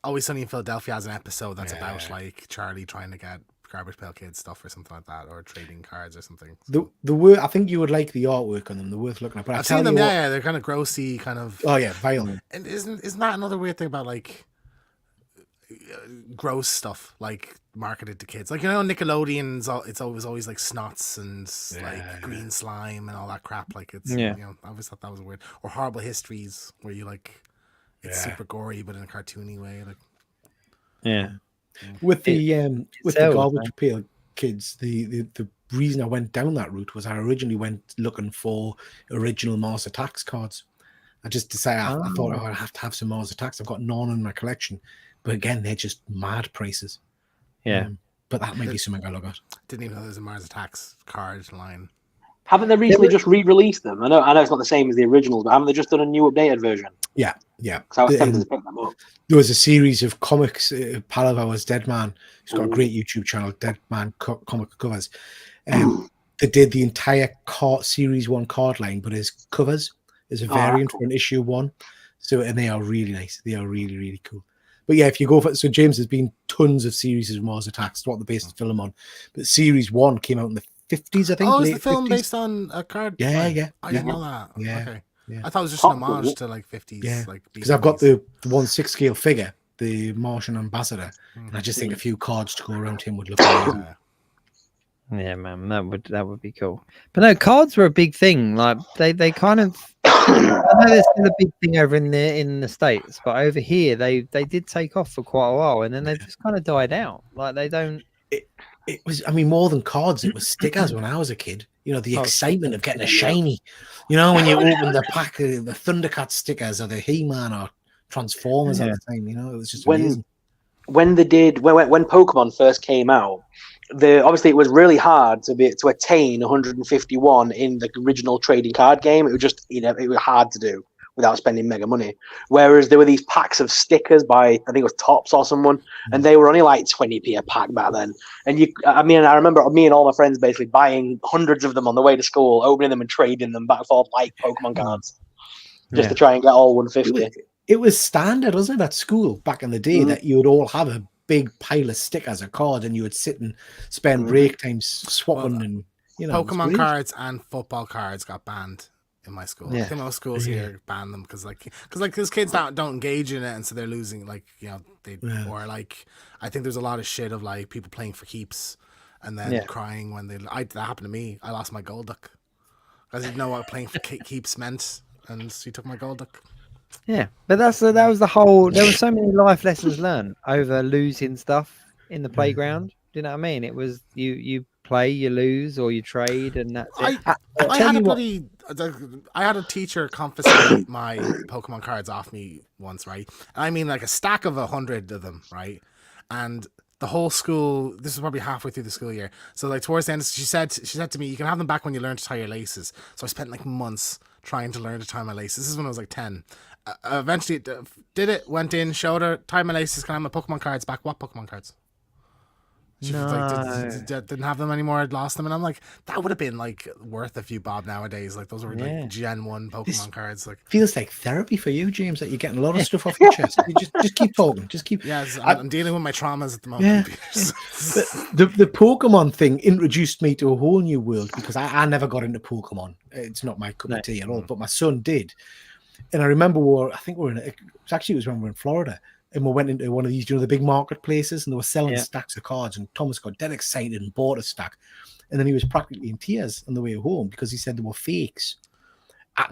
Always Sunny in Philadelphia has an episode that's about like Charlie trying to get Garbage Pail Kids stuff or something like that, or trading cards or something. I think you would like the artwork on them. They're worth looking at. But I've seen them. They're kind of grossy, kind of. Oh yeah, violent. And isn't that another weird thing about like gross stuff like marketed to kids? Like Nickelodeon's it's always like snots and like green slime and all that crap. Like it's I always thought that was weird. Or Horrible Histories, where you like it's super gory but in a cartoony way. Like with the Garbage Pail Kids, the reason I went down that route was I originally went looking for original Mars Attacks cards. I just decided I thought I'd have to have some Mars Attacks. I've got none in my collection. But again, they're just mad prices. But that might be something I look at. Didn't even know there's a Mars Attacks card line. Haven't they recently just re-released them? I know it's not the same as the originals, but haven't they just done a new updated version? Yeah. So I was tempted to pick them up. There was a series of comics. Pal of ours, Dead Man, he's got a great YouTube channel, Dead Man Comic Covers. They did the entire Series 1 card line, but as covers, as a variant for an issue 1. And they are really nice. They are really, really cool. But yeah, if you go for so James, there's been tons of series of Mars Attacks, what the based the film on. But series 1 came out in the 50s, I think. Oh, is the film 50s? Based on a card? Yeah. I didn't know that. Yeah. Okay. Yeah. I thought it was just an homage to like 50s. Yeah. Like because I've got the 1/6 scale figure, the Martian ambassador, and I just think a few cards to go around him would look amazing. Yeah, man, that would be cool. But no, cards were a big thing. Like they kind of. I know there's still a big thing over in the States, but over here they did take off for quite a while, and then they've just kind of died out. Like they don't. It was, I mean, more than cards, it was stickers when I was a kid. The excitement of getting a shiny. when you open the pack of the Thundercat stickers or the He-Man or Transformers at the time. It was just amazing. When Pokemon first came out, obviously it was really hard to attain 151 in the original trading card game. It was just it was hard to do without spending mega money. Whereas there were these packs of stickers by I think it was Topps or someone, and they were only like 20p a pack back then. And I remember me and all my friends basically buying hundreds of them on the way to school, opening them and trading them back and forth like Pokemon cards, just to try and get all 150. It was standard, wasn't it, at school back in the day that you would all have a big pile of stickers or cards, and you would sit and spend break times swapping and Pokemon cards and football cards got banned in my school. I think most schools here ban them because kids don't engage in it, and so they're losing or like I think there's a lot of shit of like people playing for keeps and then crying when that happened to me. I lost my gold duck. I didn't know what playing for keeps meant, and so he took my gold duck. Yeah, but that was the whole. There were so many life lessons learned over losing stuff in the playground. Do you know what I mean? It was you play, you lose, or you trade, and that's it. I had a teacher confiscate my Pokemon cards off me once, right? And I mean, like a stack of 100 of them, right? And the whole school, this was probably halfway through the school year. So like towards the end, she said to me, "You can have them back when you learn to tie your laces." So I spent like months trying to learn to tie my laces. This is when I was like 10. Eventually did it, went in, showed her, tied my laces, can I have my Pokemon cards back? What Pokemon cards? She was like, didn't have them anymore. I'd lost them, and I'm like, that would have been like worth a few bob nowadays. Like those were like Gen 1 Pokemon cards. Like feels like therapy for you, James. That you're getting a lot of stuff off your chest. You just keep talking. Just keep. Yeah, I'm dealing with my traumas at the moment. Yeah. The Pokemon thing introduced me to a whole new world because I never got into Pokemon. It's not my cup of tea at all. But my son did, and I remember it was when we were in Florida. And we went into one of these, the big marketplaces, and they were selling stacks of cards. And Thomas got dead excited and bought a stack. And then he was practically in tears on the way home because he said they were fakes.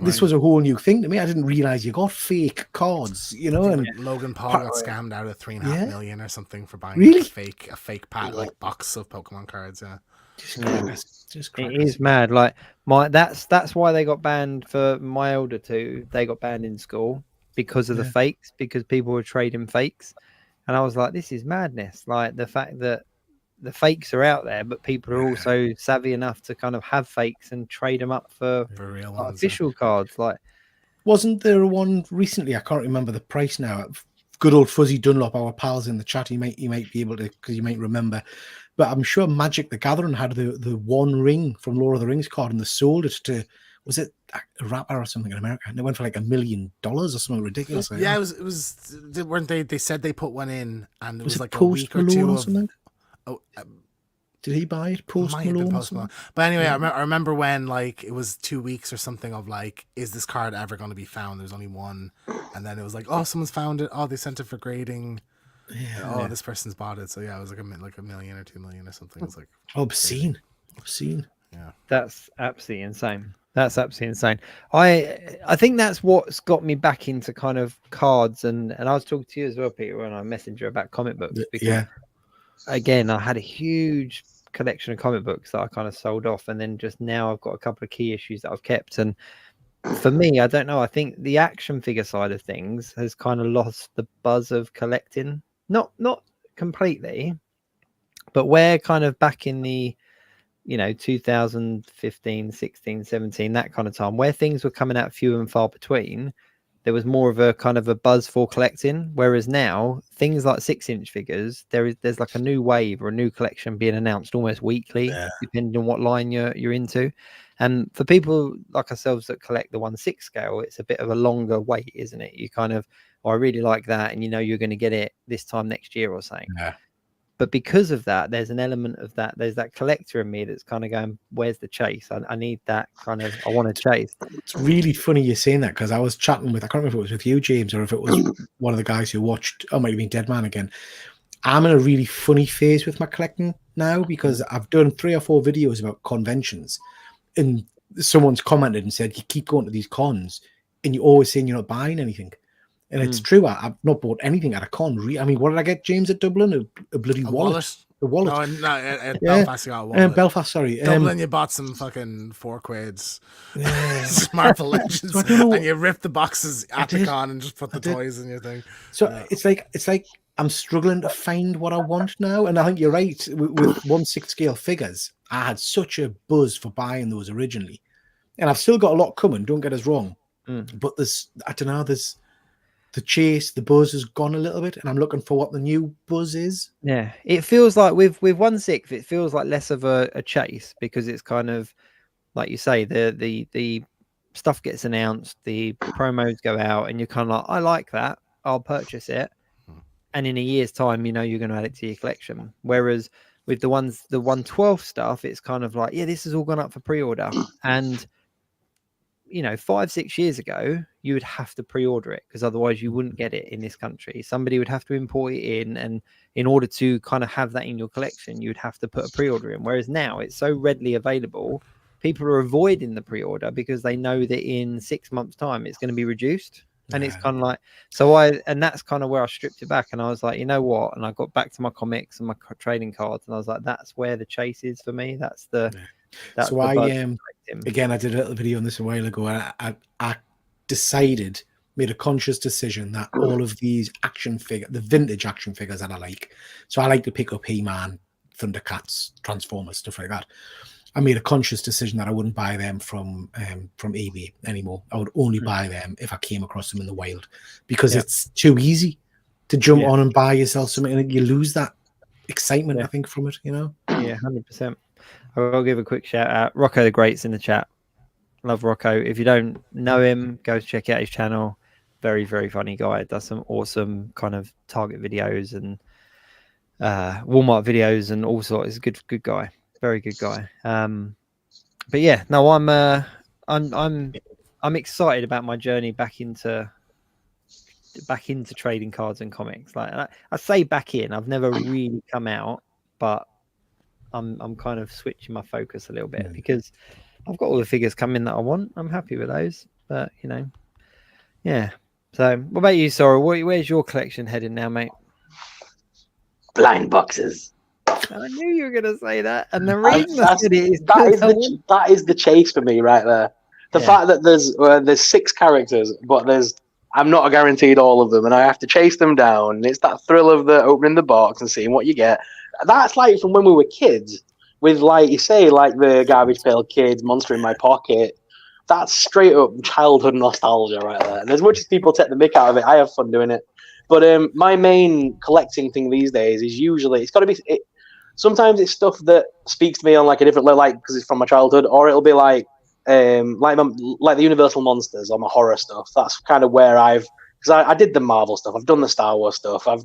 This was a whole new thing to me. I didn't realize you got fake cards, And Logan Paul got scammed out of $3.5 million or something for buying a fake pack, like box of Pokemon cards. Yeah, just it is mad. Like that's why they got banned for my elder two. They got banned in school. Because of the fakes, because people were trading fakes. And I was like, this is madness. Like the fact that the fakes are out there, but people are also savvy enough to kind of have fakes and trade them up for real ones, official cards. Like, wasn't there one recently? I can't remember the price now. Good old Fuzzy Dunlop, our pals in the chat. He might be able to, because you might remember. But I'm sure Magic the Gathering had the One Ring from Lord of the Rings card, and they sold it to, was it a rapper or something in America? And it went for like $1 million or something ridiculous. Yeah, it was. Weren't they? They said they put one in, and it was like a week or two of. Did he buy it? Post Malone. But anyway, I remember when like it was 2 weeks or something of like, is this card ever going to be found? There's only one, and then it was like, oh, someone's found it. Oh, they sent it for grading. Yeah. This person's bought it. So yeah, it was like $1 million or $2 million or something. It was like obscene. Yeah, that's absolutely insane. That's absolutely insane. I think that's what's got me back into kind of cards, and I was talking to you as well, Peter, when I messaged you about comic books. Because, again, I had a huge collection of comic books that I kind of sold off, and then just now I've got a couple of key issues that I've kept. And for me, I don't know. I think the action figure side of things has kind of lost the buzz of collecting. Not completely, but we're kind of back in the 2015, 16, 17, that kind of time where things were coming out few and far between. There was more of a kind of a buzz for collecting, whereas now things like 6-inch figures, there's like a new wave or a new collection being announced almost weekly, depending on what line you're into. And for people like ourselves that collect the 1/6 scale, it's a bit of a longer wait, isn't it? You kind of, I really like that, and you're going to get it this time next year or something. But because of that, there's an element of that. There's that collector in me that's kind of going, where's the chase? I need that kind of, I want to chase. It's really funny you're saying that, because I was chatting with, I can't remember if it was with you, James, or if it was one of the guys who watched, might have been Dead Man again. I'm in a really funny phase with my collecting now, because I've done 3 or 4 videos about conventions, and someone's commented and said, you keep going to these cons and you're always saying you're not buying anything. And it's true. I've not bought anything at a con. I mean, what did I get, James, at Dublin? A bloody wallet. A wallet. No, at Belfast you got a wallet. Belfast, sorry. Dublin, you bought some fucking 4 quids. Marvel Legends. So and you ripped the boxes at the con and just put the toys in your thing. So it's like I'm struggling to find what I want now. And I think you're right. With 1/6 scale figures, I had such a buzz for buying those originally. And I've still got a lot coming, don't get us wrong. But there's the chase, the buzz has gone a little bit, and I'm looking for what the new buzz is. Yeah, it feels like with 1/6, it feels like less of a chase, because it's kind of like you say, the stuff gets announced, the promos go out, and you're kind of like, I like that, I'll purchase it, and in a year's time, you're going to add it to your collection. Whereas with the 1/12 stuff, it's kind of like, this has all gone up for pre-order, and 5-6 years ago, you would have to pre-order it, because otherwise you wouldn't get it in this country. Somebody would have to import it in, and in order to kind of have that in your collection, you would have to put a pre-order in. Whereas now it's so readily available, people are avoiding the pre-order because they know that in 6 months' time it's going to be reduced. And it's kind of like, and that's kind of where I stripped it back, and I was like, you know what? And I got back to my comics and my trading cards, and I was like, that's where the chase is for me. That's the. That's so the again, I did a little video on this a while ago. I decided, made a conscious decision that all of these the vintage action figures that I like. So I like to pick up He-Man, Thundercats, Transformers, stuff like that. I made a conscious decision that I wouldn't buy them from eBay anymore. I would only buy them if I came across them in the wild, because it's too easy to jump on and buy yourself something, and you lose that excitement, I think, from it, you know? Yeah, 100%. I'll give a quick shout out. Rocco the Great's in the chat. Love Rocco. If you don't know him, go check out his channel. Very, very funny guy. Does some awesome kind of Target videos and Walmart videos and all sorts. He's a good guy. Very good guy. But yeah, no, I'm excited about my journey back into trading cards and comics. Like I say back in, I've never really come out, but I'm kind of switching my focus a little bit because I've got all the figures coming that I want. I'm happy with those, but you know, yeah. So what about you, Sorrell? Where's your collection heading now, mate? Blind boxes. I knew you were going to say that, and the reason I said it is that is the chase for me right there. The fact that there's 6 characters, but I'm not guaranteed all of them, and I have to chase them down. It's that thrill of the opening the box and seeing what you get. That's like from when we were kids, with like you say, like the Garbage Pail Kids, Monster in My Pocket. That's straight up childhood nostalgia right there. And as much as people take the mick out of it, I have fun doing it. But my main collecting thing these days is usually it's got to be. Sometimes it's stuff that speaks to me on like a different level, like because it's from my childhood, or it'll be like the Universal Monsters or my horror stuff. That's kind of where because I did the Marvel stuff, I've done the Star Wars stuff, I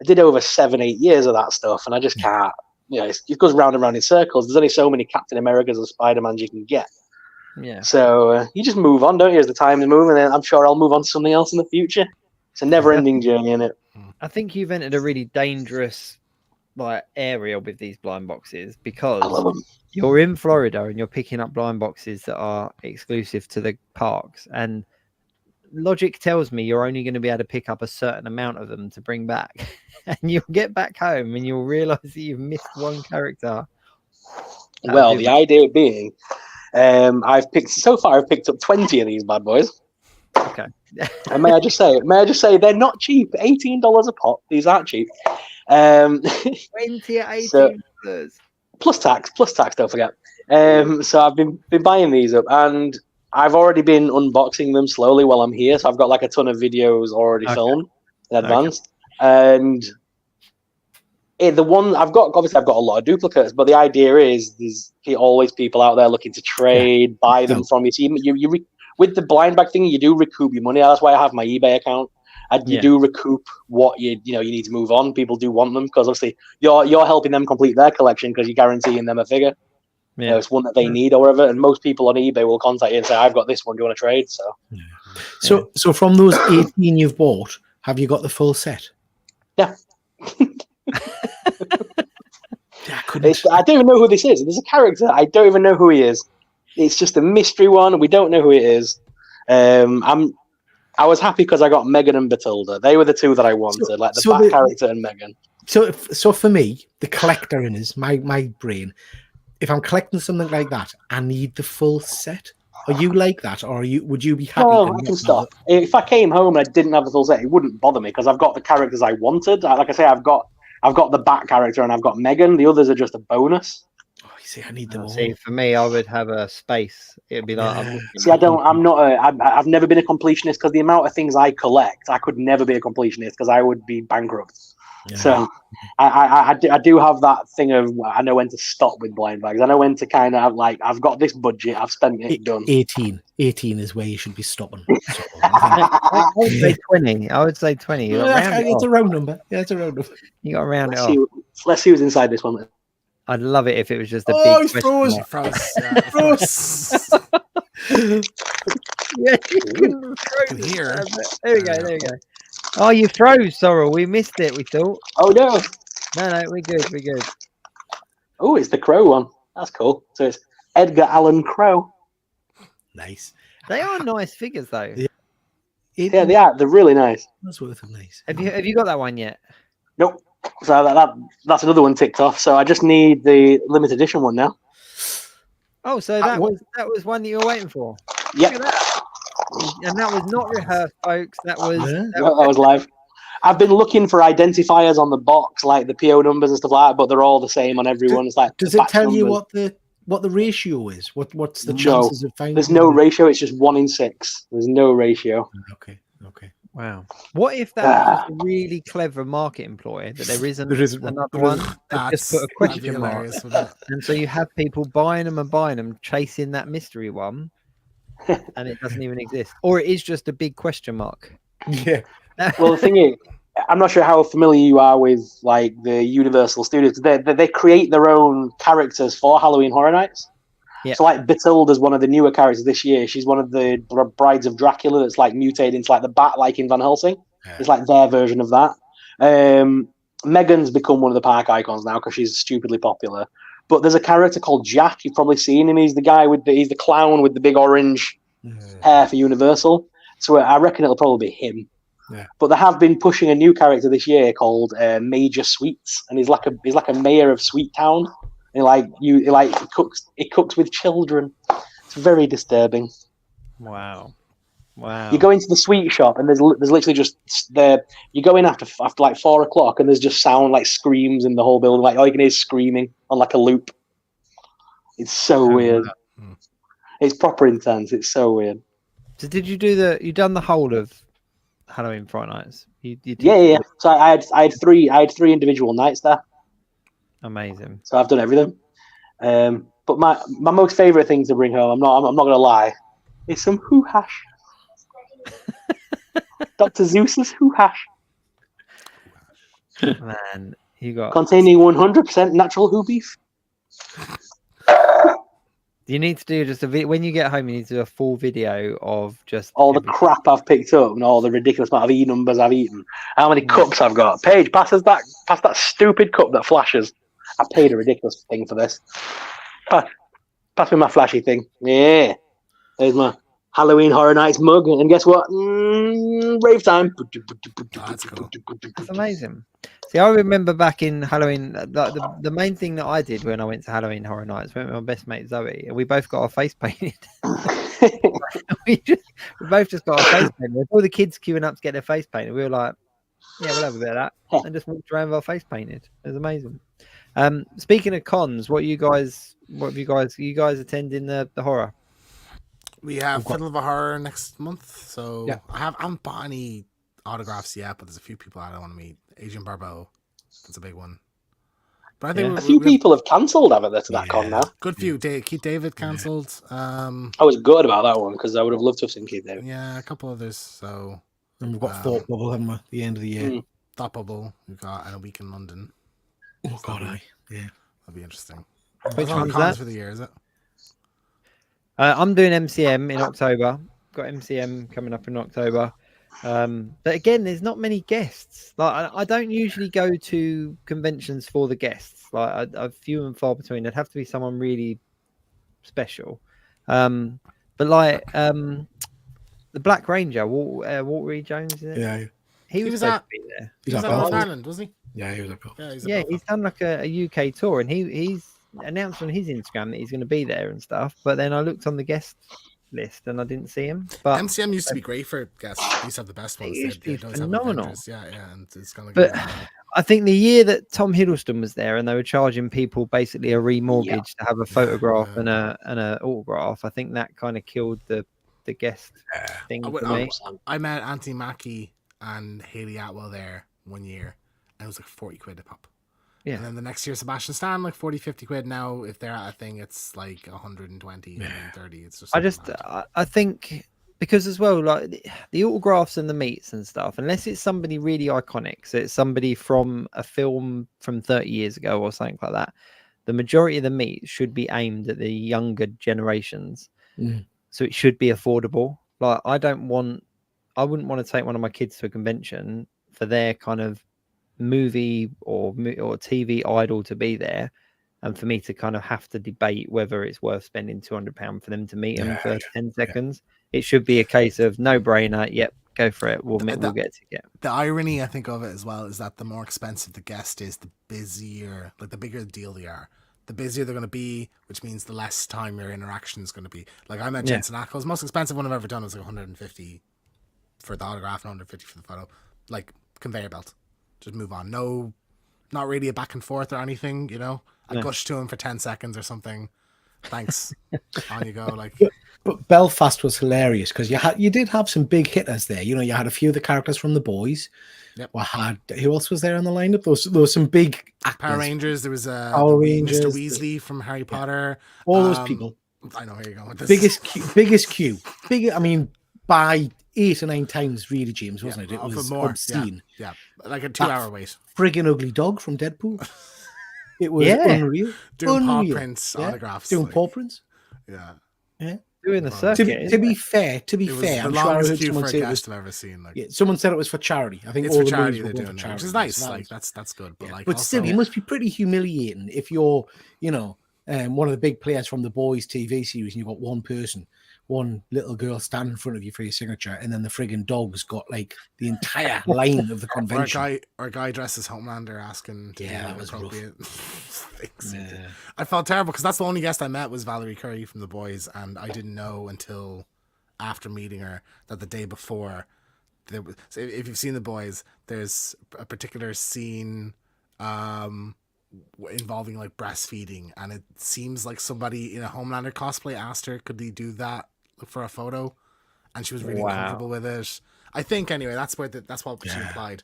did over 7-8 years of that stuff, and I just can't. You know, it goes round and round in circles. There's only so many Captain Americas and Spider-Mans you can get. Yeah. So you just move on, don't you? As the time is moving, and I'm sure I'll move on to something else in the future. It's a never-ending journey, isn't it? I think you've entered a really dangerous area with these blind boxes because you're in Florida and you're picking up blind boxes that are exclusive to the parks, and logic tells me you're only going to be able to pick up a certain amount of them to bring back, and you'll get back home and you'll realize that you've missed one character. Well, the idea being, I've picked up 20 of these bad boys. Okay. And may I just say they're not cheap. $18 a pop. These aren't cheap. 20 at 18 plus tax, don't forget. So I've been buying these up, and I've already been unboxing them slowly while I'm here. So I've got like a ton of videos already filmed in advance. And the one I've got a lot of duplicates, but the idea is there's always people out there looking to trade, buy them from you. So you with the blind bag thing, you do recoup your money. That's why I have my eBay account. And you do recoup what you need to move on. People do want them because obviously you're helping them complete their collection because you're guaranteeing them a figure. Yeah. You know, it's one that they need or whatever. And most people on eBay will contact you and say, "I've got this one. Do you want to trade?" So from those 18 you've bought, have you got the full set? Yeah. I don't even know who this is. There's a character. I don't even know who he is. It's just a mystery one. We don't know who it is. I was happy because I got Megan and Batilda. They were the two that I wanted, the Bat character and Megan. So for me, the collector in is my brain. If I'm collecting something like that, I need the full set. Are you like that, or would you be happy? No, I can stop. If I came home and I didn't have the full set, it wouldn't bother me because I've got the characters I wanted. Like I say, I've got the Bat character and I've got Megan. The others are just a bonus. Oh, you see, I need them all. See, for me, I would have a space. It'd be like. See, I've never been a completionist because the amount of things I collect, I could never be a completionist because I would be bankrupt. Yeah. So I do have that thing of I know when to stop with blind bags. I know when to kind of I've got this budget, I've spent it, done. 18 is where you should be stopping. So, I would say 20. I would say 20. It's a round number. Yeah, it's a round number. You got to round it off. Let's see who's inside this one. I'd love it if it was just a big froze. Yeah, here. There we go. Oh, you froze, Sorrell. We missed it, we thought. Oh, no. No, we're good. Oh, it's the Crow one. That's cool. So it's Edgar Allan Crow. Nice. They are nice figures, though. Yeah, they are. They're really nice. That's worth a nice. Have you got that one yet? Nope. So that's another one ticked off. So I just need the limited edition one now. Oh, so that was one that you were waiting for. Yep. Look at that. And that was not rehearsed, folks. That was That was live. I've been looking for identifiers on the box, like the PO numbers and stuff like that, but they're all the same on everyone. It's like, does it tell you what the ratio is? What's the chances of finding? There's no ratio. It's just 1 in 6. There's no ratio. Okay. Wow. What if that was just a really clever marketing ploy that there isn't another one? Just put a question mark, and so you have people buying them, chasing that mystery one, and it doesn't even exist, or it is just a big question mark. Yeah. Well, the thing is, I'm not sure how familiar you are with like the Universal Studios. They create their own characters for Halloween Horror Nights. Yeah. So like Batilda's one of the newer characters this year. She's one of the brides of Dracula that's like mutated into like the bat, like in Van Helsing. Yeah. It's like their version of that. Megan's become one of the park icons now because she's stupidly popular. But there's a character called Jack. You've probably seen him. He's the guy he's the clown with the big orange hair for Universal. So I reckon it'll probably be him. Yeah. But they have been pushing a new character this year called Major Sweets, and he's like a mayor of Sweet Town. And he cooks with children. It's very disturbing. Wow. You go into the sweet shop and there's literally just you go in after like 4 o'clock and there's just sound like screams in the whole building. Like all you can hear is screaming on like a loop. It's so weird. It's proper intense. It's so weird. So did you you done the whole of Halloween Fright Nights? You did. Yeah. So I had three individual nights there. Amazing. So I've done everything. But my most favorite thing to bring home, I'm not gonna lie, is some hoo hash. Dr. Zeus's hoo hash. Man, you got containing 100% natural hoo beef. You need to do just when you get home. You need to do a full video of just all the crap I've picked up and all the ridiculous amount of numbers I've eaten. How many cups I've got? Paige, pass that stupid cup that flashes. I paid a ridiculous thing for this. Pass me my flashy thing. Yeah, there's my Halloween Horror Nights mug, and guess what? Rave time. That's cool. That's amazing. See, I remember back in Halloween, the main thing that I did when I went to Halloween Horror Nights, went with my best mate Zoe, and we both got our face painted. we both just got our face painted. With all the kids queuing up to get their face painted, we were like, "Yeah, we'll have a bit of that," and just walked around with our face painted. It was amazing. Speaking of cons, are you guys attending the horror? We have Fiddle of a Horror next month, so yeah. I haven't bought any autographs yet, but there's a few people I don't want to meet. Adrian Barbeau, that's a big one. But I think a few people have cancelled, haven't they, to that con now? Good few. Keith David cancelled. I was good about that one because I would have loved to have seen Keith David. Yeah, a couple others. So and we've got Thought Bubble, haven't we? At the end of the year. Thought Bubble. We've got and a week in London. Oh God, yeah, that'll be interesting. Which one's that for the year? Is it? I'm doing MCM in October. Got MCM coming up in October. But again, there's not many guests. Like I don't usually go to conventions for the guests. Like I've few and far between. It'd have to be someone really special. But like the Black Ranger, Walter Reed Jones, is it? Yeah, he was supposed to be there. He was at North Ireland, wasn't he? Yeah, he was at he's done like a UK tour, and he's announced on his Instagram that he's going to be there and stuff. But then I looked on the guest list and I didn't see him. But MCM used to be great for guests. They used to have the best ones. It used to be phenomenal. Yeah, and it's kind of. But I think the year that Tom Hiddleston was there and they were charging people basically a remortgage to have a photograph and a autograph, I think that kind of killed the guest thing for me. I met Anthony Mackie and Haley Atwell there one year, and it was like 40 quid a pop. Yeah. And then the next year, Sebastian Stan, like 40, 50 quid. Now, if they're at a thing, it's like 120, 130. It's just. I think because as well, like the autographs and the meets and stuff, unless it's somebody really iconic, so it's somebody from a film from 30 years ago or something like that, the majority of the meets should be aimed at the younger generations. So it should be affordable. Like I wouldn't want to take one of my kids to a convention for their kind of movie or TV idol to be there, and for me to kind of have to debate whether it's worth spending £200 for them to meet them for 10 seconds. It should be a case of no brainer. Yep, Go for it. We'll get a ticket. The irony I think of it as well is that the more expensive the guest is, the busier, like the bigger the deal they are, the busier they're going to be, which means the less time your interaction is going to be. Like I met Jensen Ackles, most expensive one I've ever done was like 150 for the autograph and 150 for the photo. Like conveyor belt, just move on. No, not really a back and forth or anything. You know, I gush to him for 10 seconds or something. Thanks. On you go. Like, but Belfast was hilarious because you did have some big hitters there. You know, you had a few of the characters from The Boys. Yep. Who else was there on the lineup? There was some big actors. Power Rangers. There was Power Rangers, Mr. Weasley from Harry Potter. All those people. I know where you're going with this. Biggest queue. Bigger. I mean, by 8 or 9 times, really, James, wasn't it? It was more obscene. Yeah, like a 2-hour wait. Friggin' ugly dog from Deadpool. It was unreal. Doing paw prints, autographs. Doing paw prints. Yeah. Doing the circuit. To be fair, the I'm longest sure queue for a guest I've ever seen. Like, someone said it was for charity. I think it's all for the charity movies they're were doing, charity, which is nice. So like that's good. But like, but also, still, it must be pretty humiliating if you're, you know, one of the big players from the Boys TV series, and you've got one person, one little girl standing in front of you for your signature, and then the friggin' dog's got like the entire line of the convention. Or a guy dressed as Homelander asking to that was appropriate things. Yeah. I felt terrible because that's the only guest I met was Valerie Curry from The Boys, and I didn't know until after meeting her that the day before there was. So if you've seen The Boys, there's a particular scene involving like breastfeeding, and it seems like somebody in a Homelander cosplay asked her, could he do that for a photo, and she was really comfortable with it. I think anyway. That's what she implied.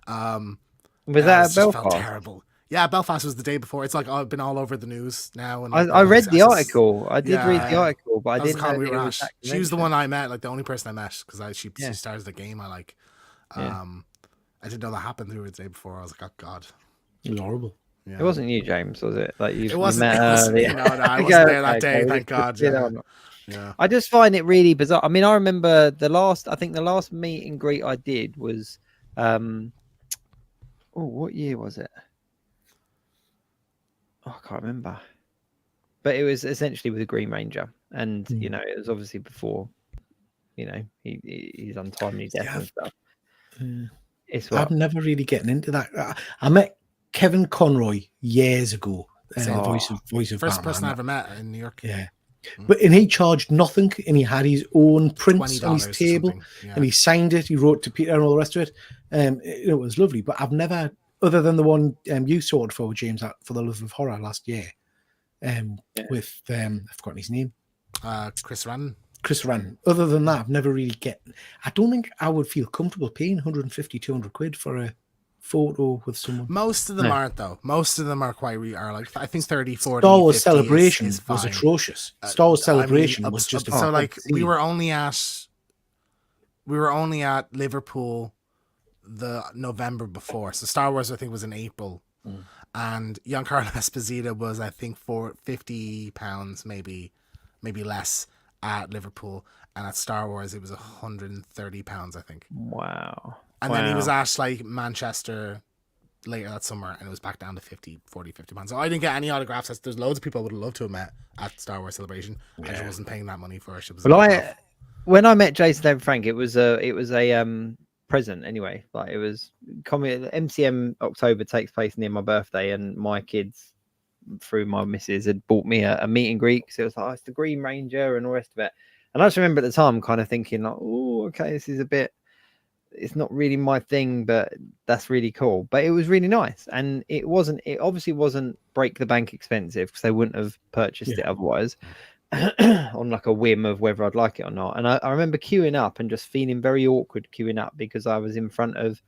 Was that Belfast? Felt terrible. Yeah, Belfast was the day before. It's like I've been all over the news now. And I read the article. I did read the article, but I didn't know it was that she was the one I met, like the only person I met, because she stars the game I like. I didn't know that happened to her the day before. I was like, oh god, it was horrible. Yeah. It wasn't you, James, was it? Like it wasn't. I wasn't there that day. Thank God. Yeah. I just find it really bizarre. I mean, I remember the last meet and greet I did was, what year was it? Oh, I can't remember. But it was essentially with a Green Ranger, and you know, it was obviously before, you know, he's untimely death and stuff. It's I'm never really getting into that. I met Kevin Conroy years ago. Voice of first Batman. person I ever met in New York. Yeah. But he charged nothing, and he had his own prints on his table, and he signed it. He wrote to Peter and all the rest of it. It was lovely. But I've never, other than the one you sorted for James for the Love of Horror last year, with I've forgotten his name, Chris Rann. Chris Rann. Other than that, I've never really I don't think I would feel comfortable paying 150, 200 quid for a photo with someone. Most of them aren't, though. Most of them are quite are like, I think 30, 40, Star Wars 50 Celebration is was fine. atrocious. Star Wars Celebration was just so like we were only at Liverpool the November before. So Star Wars I think was in April. And Giancarlo Esposito was I think for £50 maybe less at Liverpool, and at Star Wars it was £130 I think. Wow. And then he was at like Manchester later that summer, and it was back down to 50 pounds. So I didn't get any autographs. There's loads of people I would have loved to have met at Star Wars Celebration. I just wasn't paying that money for it. When I met Jason David Frank, it was a present anyway. Like it was MCM October takes place near my birthday, and my kids through my missus had bought me a meet and greet. So it was like, it's the Green Ranger and all the rest of it. And I just remember at the time kind of thinking like, oh, okay, this is a bit, it's not really my thing, but that's really cool. But it was really nice, and it obviously wasn't break the bank expensive, because they wouldn't have purchased it otherwise on like a whim of whether I'd like it or not. And I remember queuing up and just feeling very awkward queuing up, because I was in front of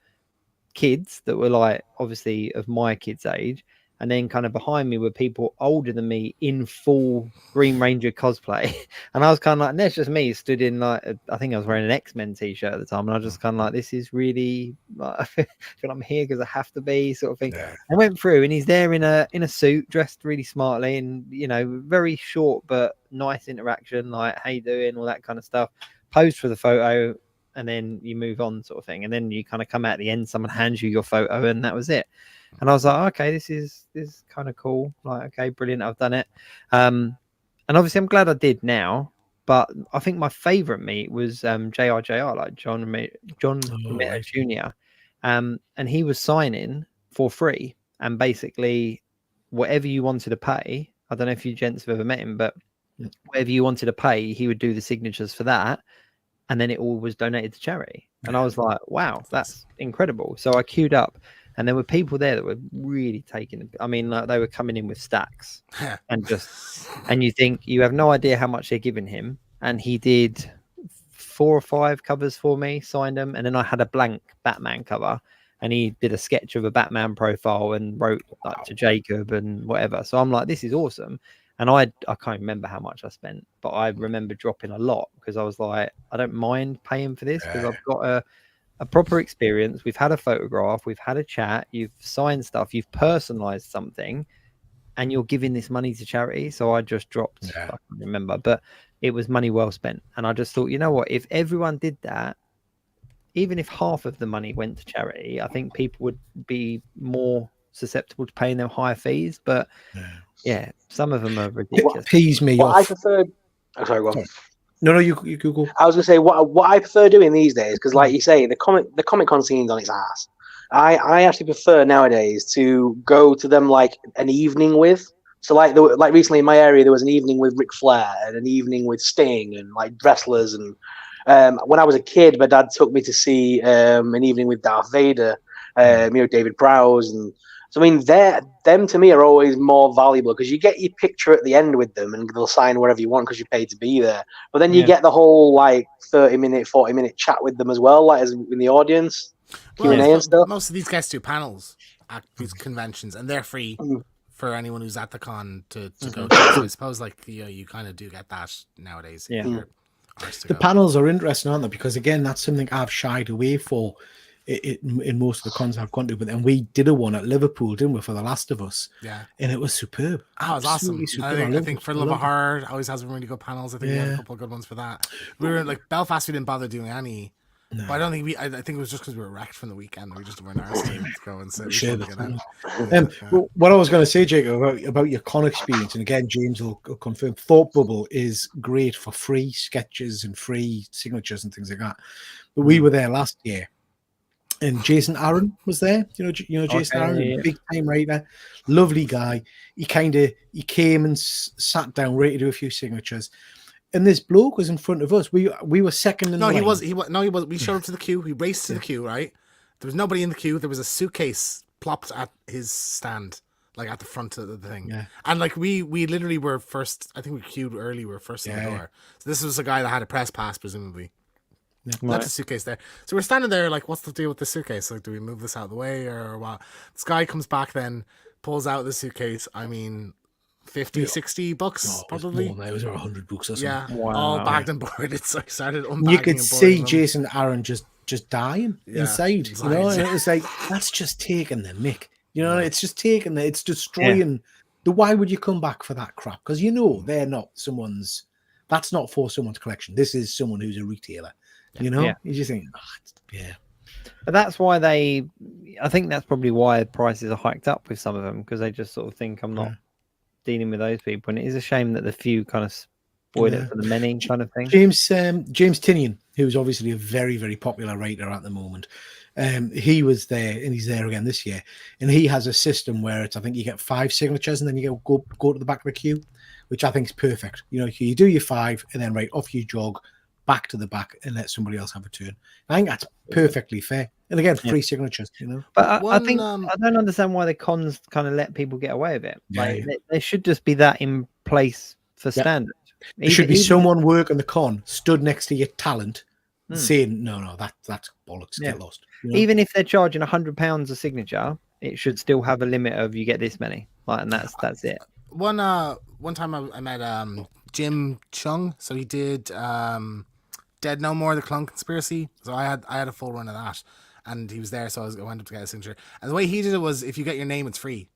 kids that were like obviously of my kids' age, and then kind of behind me were people older than me in full Green Ranger cosplay. And I was kind of like, and there's just me stood in like, I think I was wearing an X-Men t-shirt at the time. And I was just kind of like, this is really, like, I feel I'm here because I have to be, sort of thing. Yeah. I went through, and he's there in a suit, dressed really smartly, and, you know, very short, but nice interaction. Like, how you doing? All that kind of stuff. Posed for the photo, and then you move on, sort of thing. And then you kind of come out at the end, someone hands you your photo, and that was it. And I was like, okay, this is kind of cool. Like, okay, brilliant, I've done it. And obviously I'm glad I did now, But I think my favorite meet was JRJR, like John Romita Jr. And he was signing for free, and basically whatever you wanted to pay. I don't know if you gents have ever met him, but whatever you wanted to pay, he would do the signatures for that, and then it all was donated to charity. And I was like, wow, that's incredible. So I queued up, and there were people there that were really taking it. I mean, like, they were coming in with stacks and you think you have no idea how much they're giving him. And he did 4 or 5 covers for me, signed them. And then I had a blank Batman cover, and he did a sketch of a Batman profile and wrote like to Jacob and whatever. So I'm like, this is awesome. And I can't remember how much I spent, but I remember dropping a lot because I was like, I don't mind paying for this because I've got a proper experience. We've had a photograph, we've had a chat, you've signed stuff, you've personalized something, and you're giving this money to charity. So I just dropped, I can't remember, but it was money well spent. And I just thought, you know what, if everyone did that, even if half of the money went to charity, I think people would be more susceptible to paying them higher fees. But yeah, some of them are ridiculous. What pees me off. I prefer. Oh, sorry, go on. No, you go. I was gonna say what I prefer doing these days, because like you say, the Comic Con scene's on its ass. I actually prefer nowadays to go to them like an evening with. So like recently in my area, there was an evening with Ric Flair and an evening with Sting and like wrestlers. And when I was a kid, my dad took me to see an evening with Darth Vader, David Prowse. And so I mean, them to me are always more valuable because you get your picture at the end with them and they'll sign whatever you want because you paid to be there. But then you get the whole like 30-minute, 40-minute chat with them as well, like as in the audience, Q&A and stuff. Most of these guys do panels at these conventions, and they're free for anyone who's at the con to go to. So I suppose like you kind of do get that nowadays. Yeah. The panels are interesting, aren't they? Because again, that's something I've shied away for in most of the cons I've gone to. But then we did a one at Liverpool, didn't we, for The Last of Us? Yeah, and it was superb. Oh, it was awesome. I think For Love of Horror always has really good panels. I think we had a couple of good ones for that. We were like Belfast. We didn't bother doing any. No. But I don't think I think it was just because we were wrecked from the weekend. We just weren't asked to go and sit. What I was going to say, Jacob, about your con experience, and again, James will confirm, Thought Bubble is great for free sketches and free signatures and things like that. But we were there last year, and Jason Aaron was there. You know Jason Aaron, big time writer, lovely guy. He came and sat down, ready to do a few signatures. And this bloke was in front of us. We were second in the line. He was. We showed up to the queue. We raced to the queue, right? There was nobody in the queue. There was a suitcase plopped at his stand, like at the front of the thing. Yeah. And like we literally were first. I think we queued early. We were first in the door. So this was a guy that had a press pass, presumably. Yeah. Left the suitcase there. So we're standing there like, what's the deal with the suitcase? Like, do we move this out of the way or what? This guy comes back then, pulls out the suitcase. I mean, $50-$60 probably. It was over $100 or something. Yeah, all bagged and boarded. So I started unbagging. You could see Jason Aaron just dying inside. You know, and it was like, that's just taking the mick. You know, it's just taking it's destroying. Why would you come back for that crap? Because they're not someone's. That's not for someone's collection. This is someone who's a retailer. You know, you just think, But that's why I think that's probably why prices are hiked up with some of them, because they just sort of think I'm not dealing with those people, and it is a shame that the few kind of spoil it for the many kind of thing. James Tinian, who's obviously a very, very popular writer at the moment, he was there, and he's there again this year, and he has a system where I think you get 5 signatures and then you go to the back of the queue, which I think is perfect. You know, you do your 5 and then off you jog back to the back and let somebody else have a turn. I think that's perfectly fair. And again, free signatures, you know. But I think I don't understand why the cons kind of let people get away with it. Like there should just be that in place for standard. There should be someone working the con stood next to your talent saying, no, that's bollocks, get lost. You know? Even if they're charging £100 a signature, it should still have a limit of you get this many. Like, and that's it. One time I met Jim Chung, so he did Dead No More, the Clone Conspiracy. So I had a full run of that, and he was there, so I went up to get a signature. And the way he did it was, if you get your name, it's free,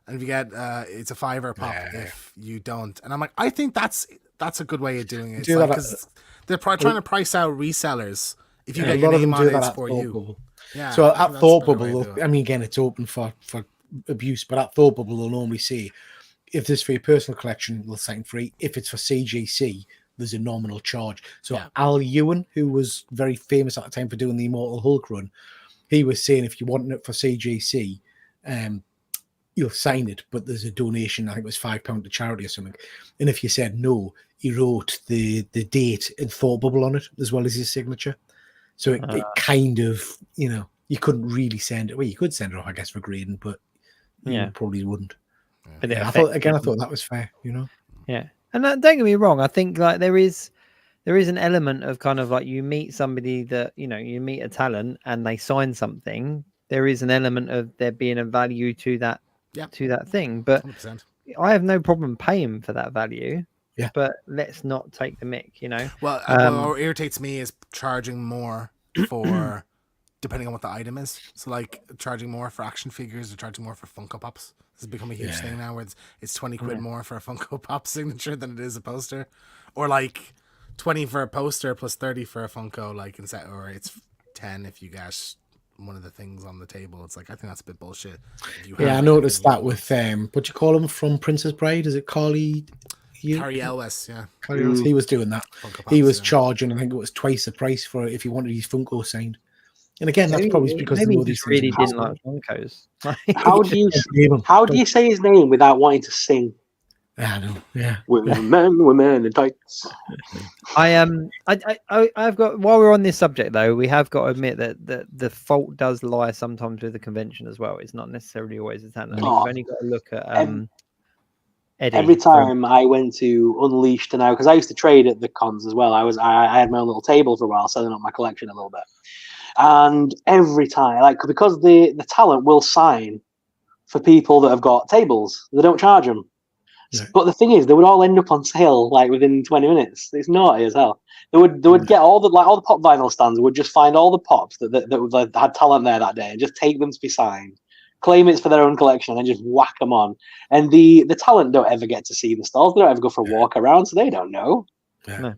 and if you get it's a $5 pop if you don't. And I'm like, I think that's a good way of doing it, because they're trying to price out resellers. If you get your name on it, it's for you. Yeah. So at Thought Bubble, I mean, again, it's open for abuse, but at Thought Bubble, they'll normally say, if this is for your personal collection, we'll sign free. If it's for CGC, there's a nominal charge. So Yeah. Al Ewan, who was very famous at the time for doing the Immortal Hulk run, he was saying if you want it for CGC, you'll sign it, but there's a donation, I think it was £5 to charity or something. And if you said no, he wrote the date and thought bubble on it as well as his signature. So it kind of, you couldn't really send it. Well, you could send it off, I guess, for grading, but you probably wouldn't. But I thought that was fair, Yeah. And don't get me wrong, I think like there is an element of kind of like you meet somebody that, you meet a talent and they sign something. There is an element of there being a value to that thing. But 100%. I have no problem paying for that value. Yeah. But let's not take the mick, Well, what irritates me is charging more for depending on what the item is. So like charging more for action figures or charging more for Funko Pops. This has become a huge thing now where it's 20 quid more for a Funko Pop signature than it is a poster. Or like 20 for a poster plus 30 for a Funko, like instead, or it's 10 if you get one of the things on the table. It's like, I think that's a bit bullshit. I noticed that with what you call him from Princess Bride? Is it Carly? Carrie Elwes, yeah. Carrie Elwes. He was doing that. Pops, he was charging, I think it was twice the price for it if he wanted his Funko signed. And again, that's probably because maybe he just really didn't like Funkos. How do you say his name without wanting to sing? I know, yeah. Women in tights. I've got, while we're on this subject though, we have got to admit that the fault does lie sometimes with the convention as well. It's not necessarily always the talent. You've only got to look at Eddie. Every time I went to Unleashed now, because I used to trade at the cons as well. I had my own little table for a while, selling up my collection a little bit. And every time, because the talent will sign for people that have got tables, they don't charge them. Yeah. But the thing is, they would all end up on sale within 20 minutes. It's naughty as hell. They would get all the pop vinyl stands would just find all the pops that had talent there that day and just take them to be signed, claim it's for their own collection, and just whack them on. And the talent don't ever get to see the stalls. They don't ever go for a walk around, so they don't know. Yeah. No.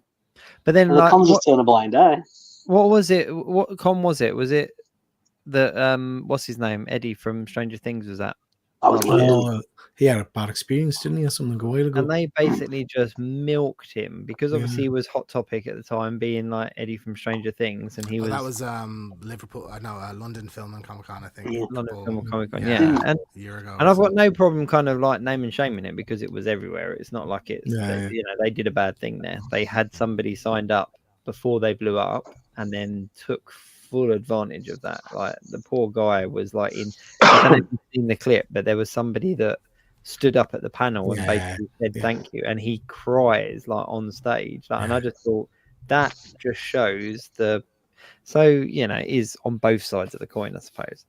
But then the cons just turn a blind eye. What was it? What con was it? Was it the what's his name? Eddie from Stranger Things was that? He had a bad experience, didn't he, or something a while ago? And they basically just milked him because obviously he was hot topic at the time, being like Eddie from Stranger Things, and he was. That was Liverpool. London Film and Comic Con, I think. Yeah. London Film and Comic Con, and a year ago. And I've got no problem kind of like name and shaming it because it was everywhere. It's not like it's they did a bad thing there. They had somebody signed up before they blew up, and then took full advantage of that. Like the poor guy was like in. I don't know if you've seen the clip, but there was somebody that stood up at the panel and basically said thank you, and he cries like on stage. And I just thought that just shows it is on both sides of the coin, I suppose.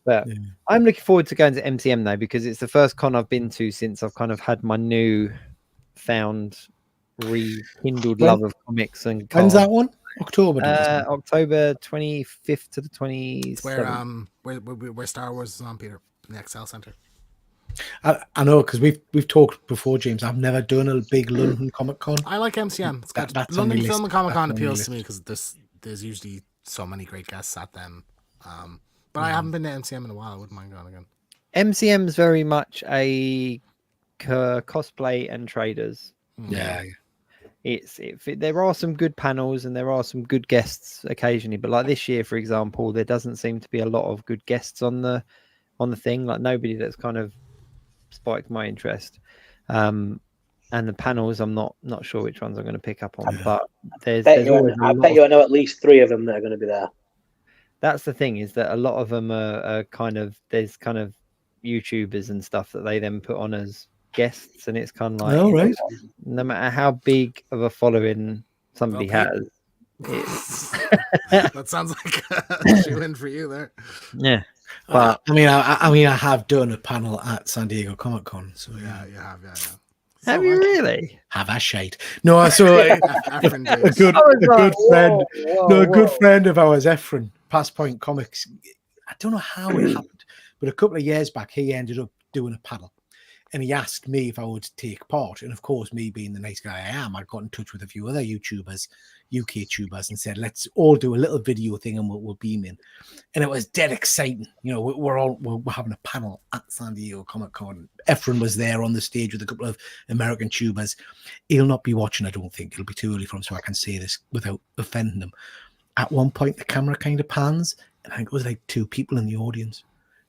But I'm looking forward to going to MCM though, because it's the first con I've been to since I've kind of had my new found rekindled love of comics and cards. When's that one? October. October 25th to the 27th. Where Star Wars is on, Peter, in the Excel Center. I know, because we've talked before, James. I've never done a big London Comic Con. I like MCM. It's got London Film and Comic Con appeals to me because there's usually so many great guests at them. But I haven't been to MCM in a while. I wouldn't mind going again. MCM's very much a cosplay and traders. Yeah. There are some good panels and there are some good guests occasionally, but like this year, for example, there doesn't seem to be a lot of good guests on the thing. Like nobody that's kind of spiked my interest. And the panels, I'm not sure which ones I'm going to pick up on, but I bet you I know at least 3 of them that are going to be there. That's the thing, is that a lot of them are kind of, there's kind of YouTubers and stuff that they then put on as guests, and it's kind of like, no matter how big of a following somebody has, that sounds like a shoe-in for you there. Yeah. But I mean, I have done a panel at San Diego Comic Con, so yeah, you have, yeah. Have you really? Have I shade? No, I saw a good friend of ours, Efren, Past Point Comics. I don't know how it happened, but a couple of years back, he ended up doing a panel, and he asked me if I would take part. And of course, me being the nice guy I am, I got in touch with a few other YouTubers, UK tubers, and said, let's all do a little video thing and we'll beam in. And it was dead exciting. You know, we're having a panel at San Diego Comic-Con. Efren was there on the stage with a couple of American tubers. He'll not be watching, I don't think. It'll be too early for him, so I can say this without offending him. At one point, the camera kind of pans, and I think it was like 2 people in the audience.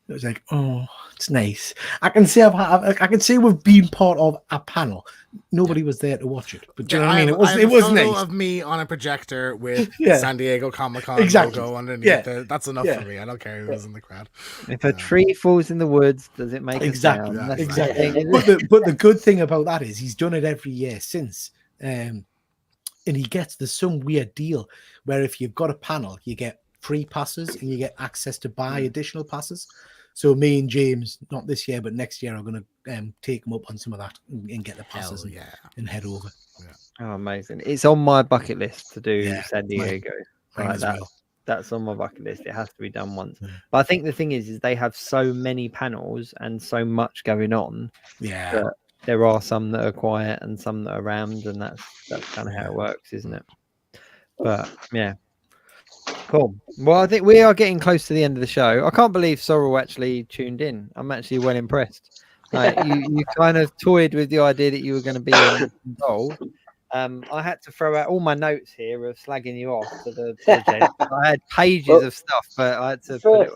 It was like, oh, it's nice. I can say we've been part of a panel. Nobody was there to watch it, but do you know what I mean? It was nice. Of me on a projector with San Diego Comic-Con logo underneath. That's enough for me. I don't care who's in the crowd. If a tree falls in the woods, does it make exactly? A sound? Exactly. But the good thing about that is he's done it every year since, and there's some weird deal where if you've got a panel, you get free passes and you get access to buy additional passes. So me and James, not this year, but next year, are going to take him up on some of that and get the passes and head over. Yeah. Oh, amazing. It's on my bucket list to do San Diego. That's on my bucket list. It has to be done once. Yeah. But I think the thing is they have so many panels and so much going on. Yeah. That there are some that are quiet and some that are around, and that's kind of how it works, isn't it? But yeah. Cool. Well, I think we are getting close to the end of the show. I can't believe Sorrell actually tuned in. I'm actually well impressed. You kind of toyed with the idea that you were going to be involved. I had to throw out all my notes here of slagging you off to the project. I had pages of stuff, but I had to put it.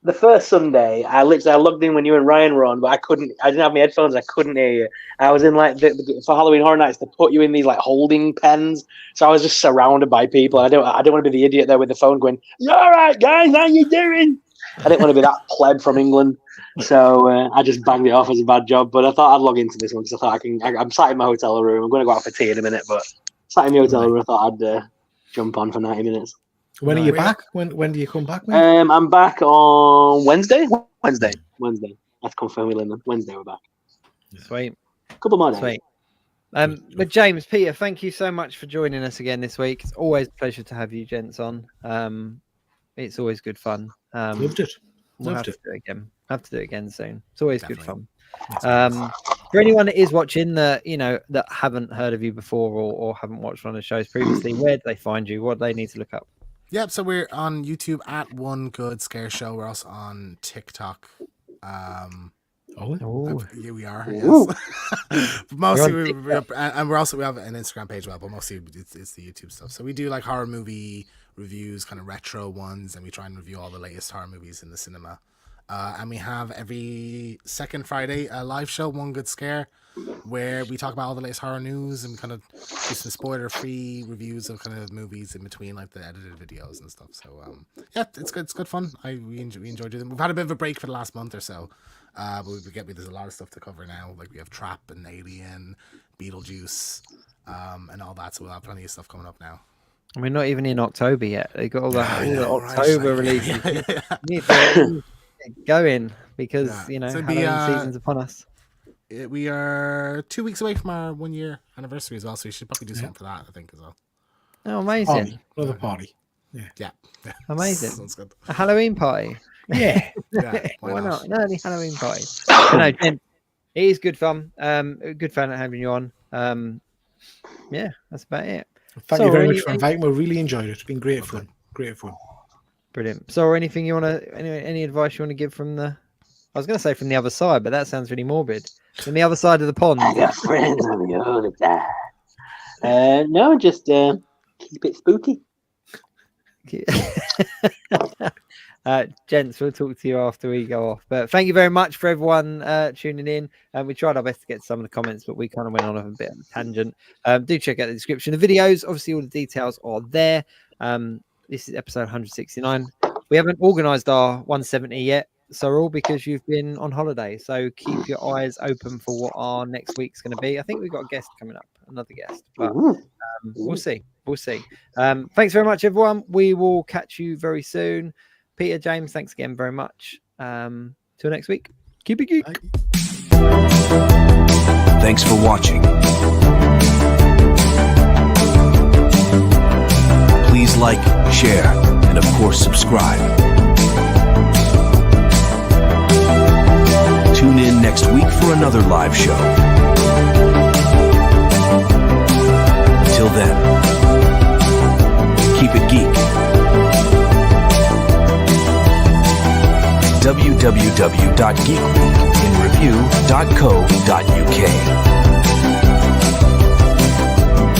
The first Sunday, I logged in when you and Ryan were on, but I didn't have my headphones. I couldn't hear you. I was in like for Halloween Horror Nights, they put you in these like holding pens. So I was just surrounded by people. I don't want to be the idiot there with the phone going, "You all right, guys? How you doing?" I didn't want to be that pleb from England. So I just banged it off as a bad job. But I thought I'd log into this one because I thought I'm sat in my hotel room. I'm going to go out for tea in a minute, but sat in my hotel room, I thought I'd jump on for 90 minutes. When are you back? When do you come back? I'm back on Wednesday. Wednesday. Let's confirm with Lyndon. Wednesday we're back. Sweet. Couple more days. Sweet. But James, Peter, thank you so much for joining us again this week. It's always a pleasure to have you gents on. It's always good fun. Loved it. We'll have to do it again. Have to do it again soon. It's always good fun. For anyone that is watching that haven't heard of you before or haven't watched one of the shows previously, where do they find you? What do they need to look up? Yep, so we're on YouTube at One Good Scare Show. We're also on TikTok. Yeah, we are. Yes. Mostly, we have an Instagram page as well, but mostly it's the YouTube stuff. So we do like horror movie reviews, kind of retro ones, and we try and review all the latest horror movies in the cinema. And we have every second Friday a live show, One Good Scare, where we talk about all the latest horror news and kind of do some spoiler-free reviews of kind of movies in between, like the edited videos and stuff. So yeah, it's good. It's good fun. We enjoy doing them. We've had a bit of a break for the last month or so, but there's a lot of stuff to cover now. Like we have Trap and Alien, Beetlejuice, and all that. So we'll have plenty of stuff coming up now. We're not even in October yet. They got all the October releases. Need to get going because Halloween season's upon us. We are 2 weeks away from our 1 year anniversary as well, so we should probably do something for that, I think, as well. Oh, amazing! Another party. Yeah. Amazing. Sounds good. A Halloween party. Yeah. Why not? An early Halloween party. No, Jen, it is good fun. Good fun having you on. Yeah, that's about it. Thank you very much for inviting me. We really enjoyed it. It's been great fun. Great fun. Brilliant. So, anything you want to, any advice you want to give from the? I was going to say from the other side, but that sounds really morbid. From the other side of the pond. I got friends on the other side. No, just keep it spooky. Gents, we'll talk to you after we go off. But thank you very much for everyone tuning in. We tried our best to get some of the comments, but we kind of went on a bit of a tangent. Do check out the description of the videos. Obviously, all the details are there. This is episode 169. We haven't organised our 170 yet, Sorrell, because you've been on holiday. So keep your eyes open for what our next week's going to be. I think we've got a guest coming up, another guest, but we'll see. We'll see. Thanks very much, everyone. We will catch you very soon. Peter, James, thanks again very much. Till next week. Keep it geek. Thanks for watching. Please like, share, and of course subscribe. Tune in next next week for another live show. Until then, keep it geek. www.geekweekinreview.co.uk